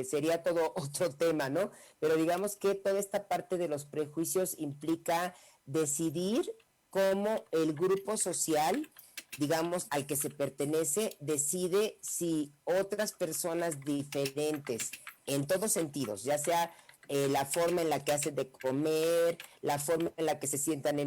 sería todo otro tema, ¿no? Pero digamos que toda esta parte de los prejuicios implica decidir cómo el grupo social, digamos, al que se pertenece, decide si otras personas diferentes, en todos sentidos, ya sea la forma en la que hacen de comer, la forma en la que se sientan,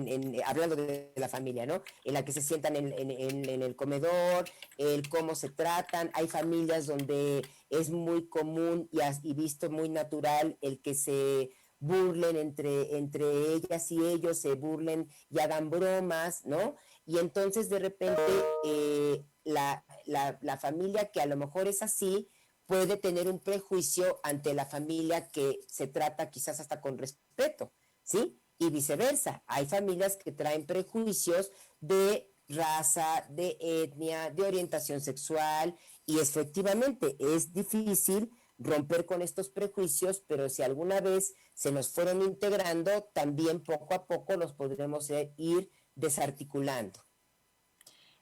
hablando de la familia, ¿no? En la que se sientan en el comedor, el cómo se tratan. Hay familias donde es muy común y visto muy natural el que se burlen entre ellas y ellos, se burlen y hagan bromas, ¿no? Y entonces de repente la familia que a lo mejor es así, puede tener un prejuicio ante la familia que se trata quizás hasta con respeto, ¿sí? Y viceversa. Hay familias que traen prejuicios de raza, de etnia, de orientación sexual, y efectivamente es difícil romper con estos prejuicios, pero si alguna vez se nos fueron integrando, también poco a poco los podremos ir desarticulando.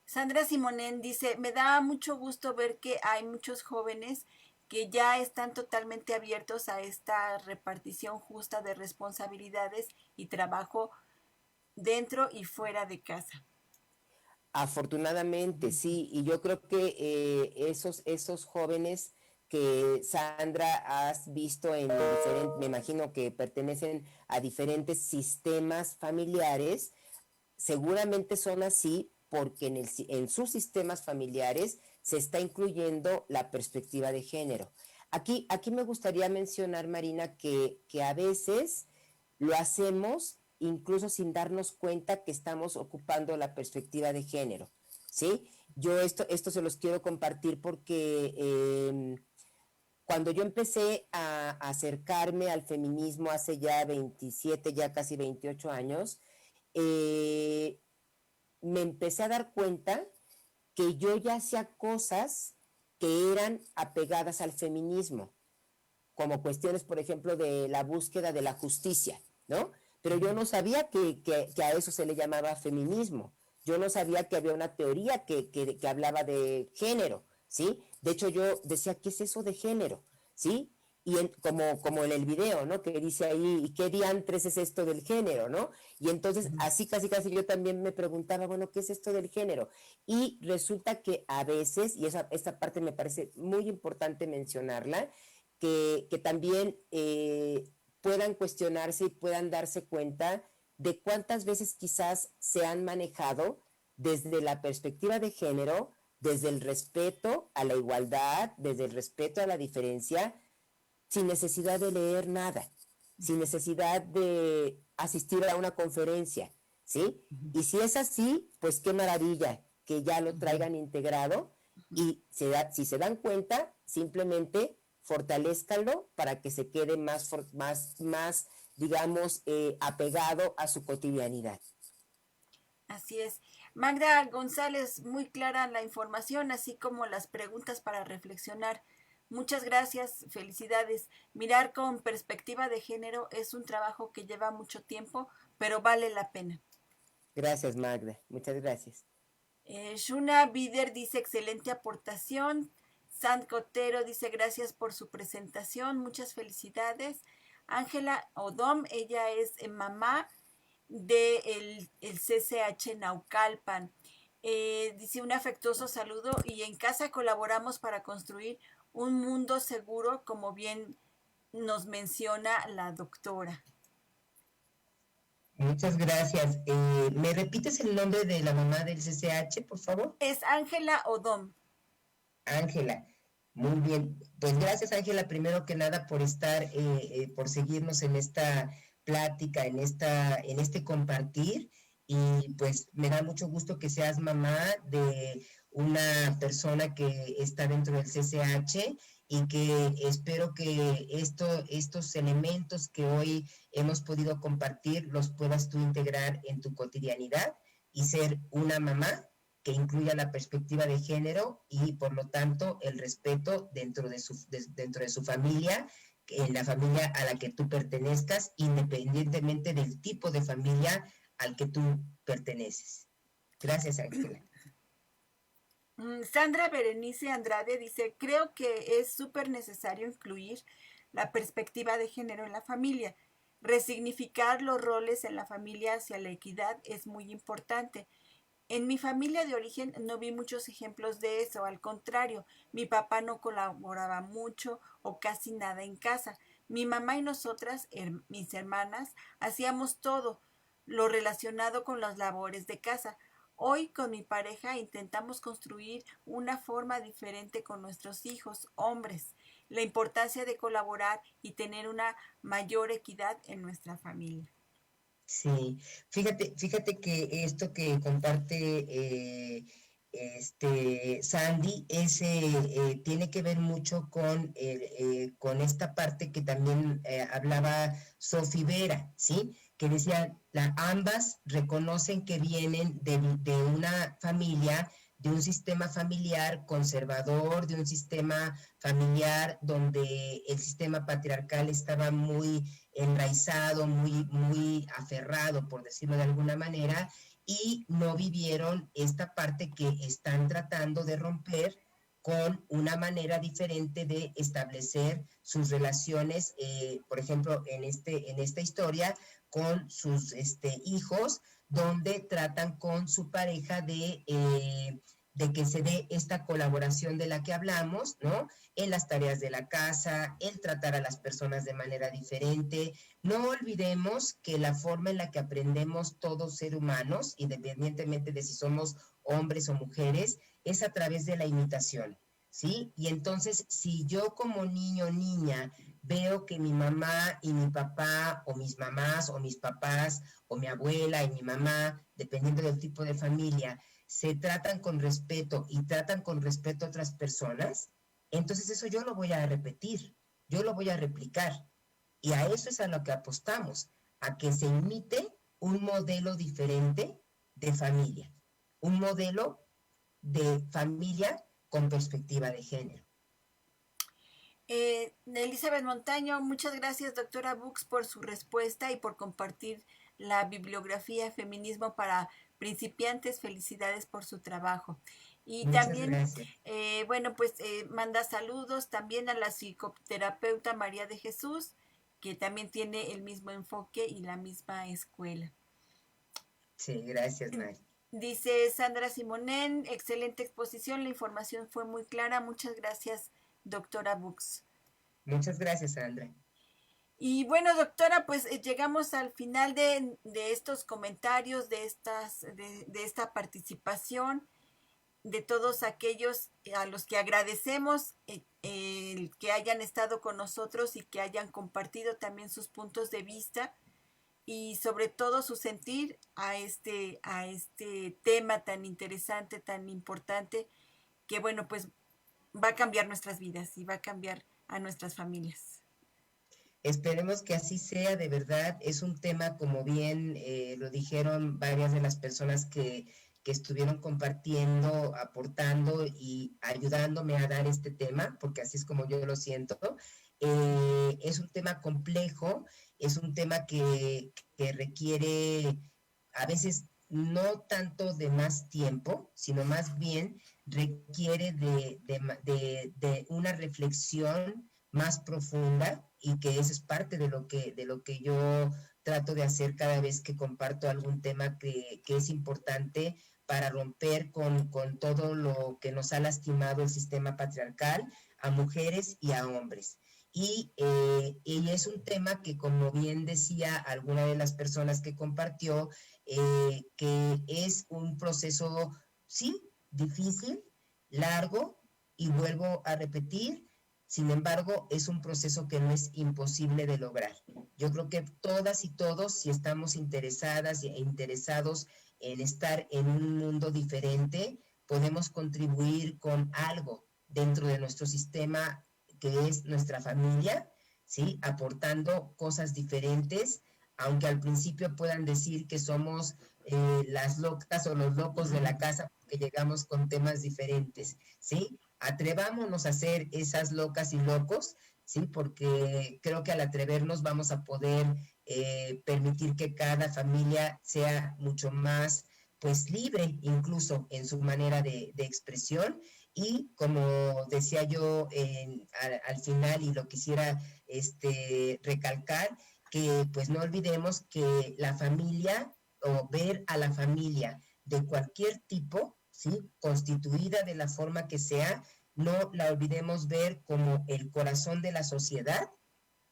Sandra Simonén dice, me da mucho gusto ver que hay muchos jóvenes que ya están totalmente abiertos a esta repartición justa de responsabilidades y trabajo dentro y fuera de casa. Afortunadamente, sí, y yo creo que esos jóvenes que Sandra has visto en diferentes, me imagino que pertenecen a diferentes sistemas familiares, seguramente son así porque en sus sistemas familiares se está incluyendo la perspectiva de género. Aquí me gustaría mencionar, Marina, que a veces lo hacemos incluso sin darnos cuenta que estamos ocupando la perspectiva de género, ¿sí? Yo esto se los quiero compartir porque cuando yo empecé a acercarme al feminismo hace ya 27, ya casi 28 años, eh, me empecé a dar cuenta que yo ya hacía cosas que eran apegadas al feminismo, como cuestiones, por ejemplo, de la búsqueda de la justicia, ¿no? Pero yo no sabía que a eso se le llamaba feminismo. Yo no sabía que había una teoría que hablaba de género, ¿sí? De hecho, yo decía, ¿qué es eso de género? ¿Sí? Y como en el video, ¿no? Que dice ahí, ¿y qué diantres es esto del género, no? Y entonces, así casi yo también me preguntaba, bueno, ¿qué es esto del género? Y resulta que a veces, y esta parte me parece muy importante mencionarla, que también puedan cuestionarse y puedan darse cuenta de cuántas veces quizás se han manejado desde la perspectiva de género, desde el respeto a la igualdad, desde el respeto a la diferencia, sin necesidad de leer nada, sin necesidad de asistir a una conferencia, ¿sí? Y si es así, pues qué maravilla que ya lo traigan integrado y si se dan cuenta, simplemente fortalézcanlo para que se quede más digamos, apegado a su cotidianidad. Así es. Magda González, muy clara la información, así como las preguntas para reflexionar. Muchas gracias, felicidades. Mirar con perspectiva de género es un trabajo que lleva mucho tiempo, pero vale la pena. Gracias, Magda. Muchas gracias. Shuna Bider dice excelente aportación. Sant Cotero dice gracias por su presentación. Muchas felicidades. Ángela Odom, ella es mamá de el CCH Naucalpan. Dice un afectuoso saludo y en casa colaboramos para construir un mundo seguro, como bien nos menciona la doctora. Muchas gracias. ¿Me repites el nombre de la mamá del CCH, por favor? Es Ángela Odom. Ángela. Muy bien. Pues gracias, Ángela, primero que nada por estar, por seguirnos en esta plática, en este compartir. Y pues me da mucho gusto que seas mamá de una persona que está dentro del CCH y que espero que estos elementos que hoy hemos podido compartir los puedas tú integrar en tu cotidianidad y ser una mamá que incluya la perspectiva de género y por lo tanto el respeto dentro de su familia, en la familia a la que tú pertenezcas, independientemente del tipo de familia al que tú perteneces. Gracias, Ángela. Sandra Berenice Andrade dice, creo que es súper necesario incluir la perspectiva de género en la familia. Resignificar los roles en la familia hacia la equidad es muy importante. En mi familia de origen no vi muchos ejemplos de eso, al contrario, mi papá no colaboraba mucho o casi nada en casa. Mi mamá y nosotras, mis hermanas, hacíamos todo lo relacionado con las labores de casa. Hoy con mi pareja intentamos construir una forma diferente con nuestros hijos, hombres. La importancia de colaborar y tener una mayor equidad en nuestra familia. Sí, fíjate que esto que comparte Sandy tiene que ver mucho con esta parte que también hablaba Sofi Vera, ¿sí? Que decía, ambas reconocen que vienen de una familia, de un sistema familiar conservador, de un sistema familiar donde el sistema patriarcal estaba muy enraizado, muy aferrado, por decirlo de alguna manera, y no vivieron esta parte que están tratando de romper con una manera diferente de establecer sus relaciones, por ejemplo, en esta historia, con sus hijos, donde tratan con su pareja de que se dé esta colaboración de la que hablamos, ¿no? En las tareas de la casa, el tratar a las personas de manera diferente. No olvidemos que la forma en la que aprendemos todos ser humanos, independientemente de si somos hombres o mujeres, es a través de la imitación, ¿sí? Y entonces, si yo como niño o niña veo que mi mamá y mi papá, o mis mamás o mis papás, o mi abuela y mi mamá, dependiendo del tipo de familia, se tratan con respeto y tratan con respeto a otras personas, entonces eso yo lo voy a repetir, yo lo voy a replicar. Y a eso es a lo que apostamos, a que se imite un modelo diferente de familia, un modelo de familia con perspectiva de género. Elizabeth Montaño, muchas gracias, doctora Bux, por su respuesta y por compartir la bibliografía Feminismo para Principiantes. Felicidades por su trabajo. Y Muchas también, gracias. bueno, pues manda saludos también a la psicoterapeuta María de Jesús, que también tiene el mismo enfoque y la misma escuela. Sí, gracias, Mari. Dice Sandra Simonén, excelente exposición, la información fue muy clara. Muchas gracias, doctora Bux. Muchas gracias, Sandra. Y bueno, doctora, pues llegamos al final de estos comentarios, de esta participación, de todos aquellos a los que agradecemos el que hayan estado con nosotros y que hayan compartido también sus puntos de vista y sobre todo su sentir a este tema tan interesante, tan importante, que bueno, pues va a cambiar nuestras vidas y va a cambiar a nuestras familias. Esperemos que así sea, de verdad. Es un tema, como bien lo dijeron varias de las personas que estuvieron compartiendo, aportando y ayudándome a dar este tema, porque así es como yo lo siento. Es un tema complejo, es un tema que requiere a veces no tanto de más tiempo, sino más bien requiere de una reflexión más profunda, y que eso es parte de lo que yo trato de hacer cada vez que comparto algún tema que es importante para romper con todo lo que nos ha lastimado el sistema patriarcal a mujeres y a hombres. Y es un tema que, como bien decía alguna de las personas que compartió, que es un proceso, sí, difícil, largo, y vuelvo a repetir, sin embargo, es un proceso que no es imposible de lograr. Yo creo que todas y todos, si estamos interesadas e interesados en estar en un mundo diferente, podemos contribuir con algo dentro de nuestro sistema que es nuestra familia, ¿sí? Aportando cosas diferentes, aunque al principio puedan decir que somos las locas o los locos de la casa porque llegamos con temas diferentes, ¿sí? Atrevámonos a ser esas locas y locos, ¿sí? Porque creo que al atrevernos vamos a poder permitir que cada familia sea mucho más, pues, libre, incluso en su manera de expresión. Y como decía yo al final, y lo quisiera recalcar, que pues no olvidemos que la familia, o ver a la familia de cualquier tipo, ¿sí? Constituida de la forma que sea, no la olvidemos ver como el corazón de la sociedad,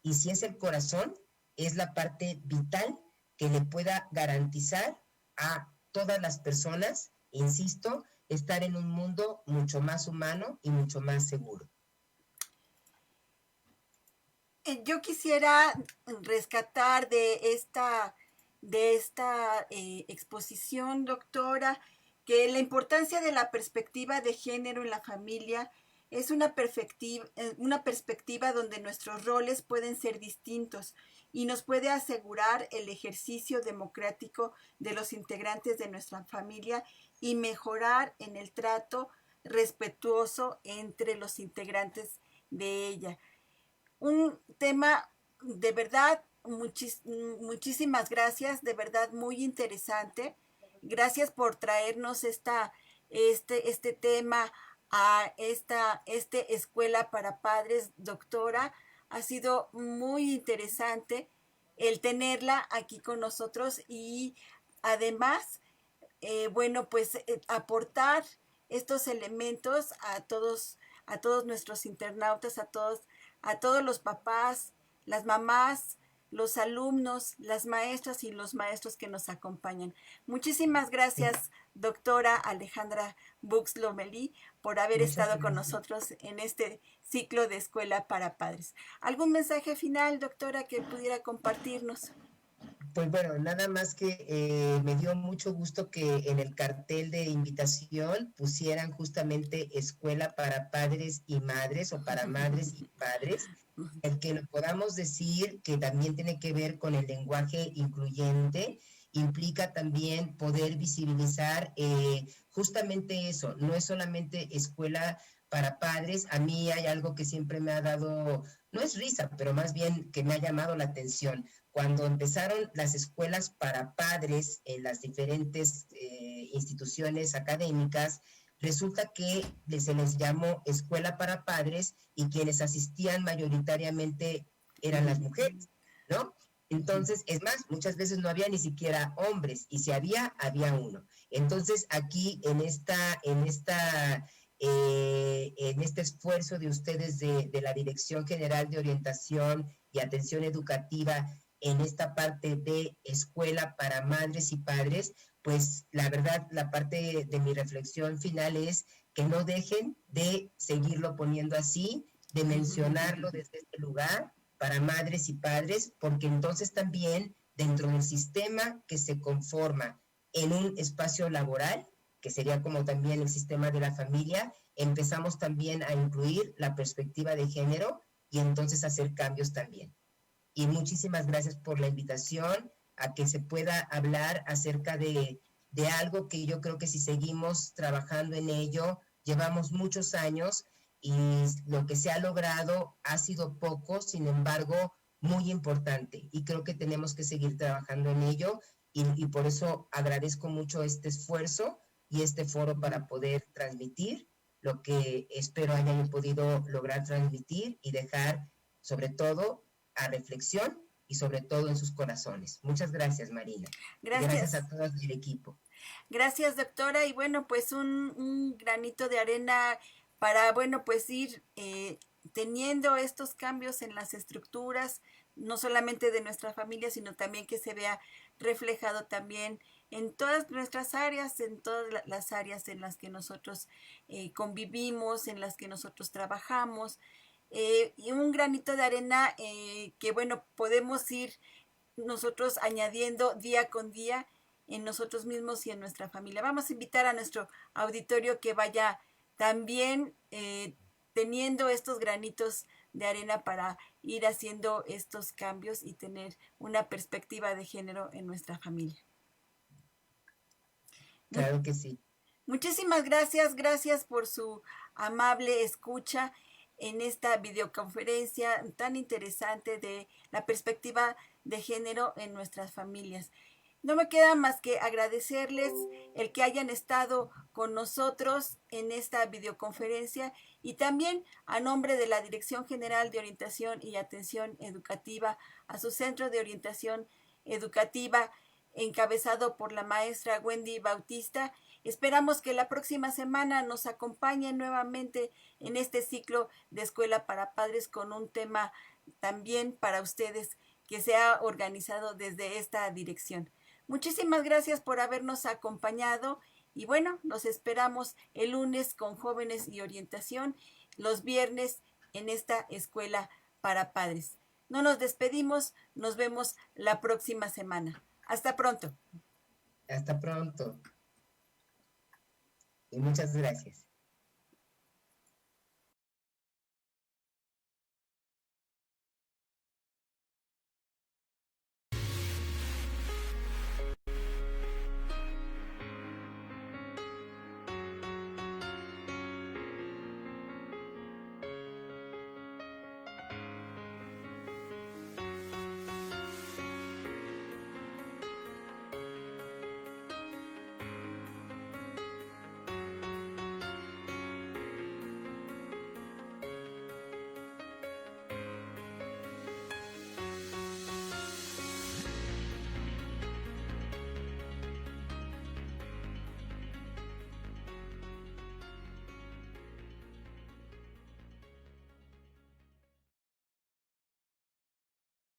y si es el corazón, es la parte vital que le pueda garantizar a todas las personas, insisto, estar en un mundo mucho más humano y mucho más seguro. Yo quisiera rescatar de esta exposición, doctora, que la importancia de la perspectiva de género en la familia es una perspectiva donde nuestros roles pueden ser distintos y nos puede asegurar el ejercicio democrático de los integrantes de nuestra familia y mejorar en el trato respetuoso entre los integrantes de ella. Un tema de verdad, muchísimas gracias, de verdad muy interesante. Gracias por traernos este tema a este escuela para padres, doctora. Ha sido muy interesante el tenerla aquí con nosotros y además, bueno, pues aportar estos elementos a todos nuestros internautas, a todos los papás, las mamás, los alumnos, las maestras y los maestros que nos acompañan. Muchísimas gracias, doctora Alejandra Bux-Lomelí, por haber Muchas estado con gracias. nosotros en este ciclo de Escuela para Padres. ¿Algún mensaje final, doctora, que pudiera compartirnos? Pues bueno, nada más que me dio mucho gusto que en el cartel de invitación pusieran justamente escuela para padres y madres o para madres y padres, el que lo podamos decir que también tiene que ver con el lenguaje incluyente, implica también poder visibilizar justamente eso, no es solamente escuela para padres, a mí hay algo que siempre me ha dado, no es risa, pero más bien que me ha llamado la atención cuando empezaron las escuelas para padres en las diferentes instituciones académicas, resulta que se les llamó escuela para padres y quienes asistían mayoritariamente eran las mujeres, ¿no? Entonces, es más, muchas veces no había ni siquiera hombres y si había, había uno. Entonces, aquí en este esfuerzo de ustedes de la Dirección General de Orientación y Atención Educativa en esta parte de escuela para madres y padres, pues la verdad, la parte de mi reflexión final es que no dejen de seguirlo poniendo así, de mencionarlo desde este lugar para madres y padres, porque entonces también dentro del sistema que se conforma en un espacio laboral, que sería como también el sistema de la familia, empezamos también a incluir la perspectiva de género y entonces hacer cambios también. Y muchísimas gracias por la invitación a que se pueda hablar acerca de algo que yo creo que si seguimos trabajando en ello, llevamos muchos años y lo que se ha logrado ha sido poco, sin embargo, muy importante. Y creo que tenemos que seguir trabajando en ello y por eso agradezco mucho este esfuerzo y este foro para poder transmitir lo que espero hayan podido lograr transmitir y dejar sobre todo a reflexión y sobre todo en sus corazones. Muchas gracias, Marina. Gracias a Gracias. todos el equipo. Gracias, doctora. Y bueno, pues un granito de arena para, bueno, pues ir teniendo estos cambios en las estructuras, no solamente de nuestra familia, sino también que se vea reflejado también en todas nuestras áreas, en todas las áreas en las que nosotros convivimos, en las que nosotros trabajamos. Y un granito de arena que, bueno, podemos ir nosotros añadiendo día con día en nosotros mismos y en nuestra familia. Vamos a invitar a nuestro auditorio que vaya también teniendo estos granitos de arena para ir haciendo estos cambios y tener una perspectiva de género en nuestra familia. Claro que sí. Muchísimas gracias, gracias por su amable escucha en esta videoconferencia tan interesante de la perspectiva de género en nuestras familias. No me queda más que agradecerles el que hayan estado con nosotros en esta videoconferencia y también a nombre de la Dirección General de Orientación y Atención Educativa, a su Centro de Orientación Educativa encabezado por la maestra Wendy Bautista. Esperamos que la próxima semana nos acompañen nuevamente en este ciclo de Escuela para Padres con un tema también para ustedes que se ha organizado desde esta dirección. Muchísimas gracias por habernos acompañado y bueno, los esperamos el lunes con Jóvenes y Orientación, los viernes en esta escuela para padres. No nos despedimos, nos vemos la próxima semana. Hasta pronto. Hasta pronto. Y muchas gracias.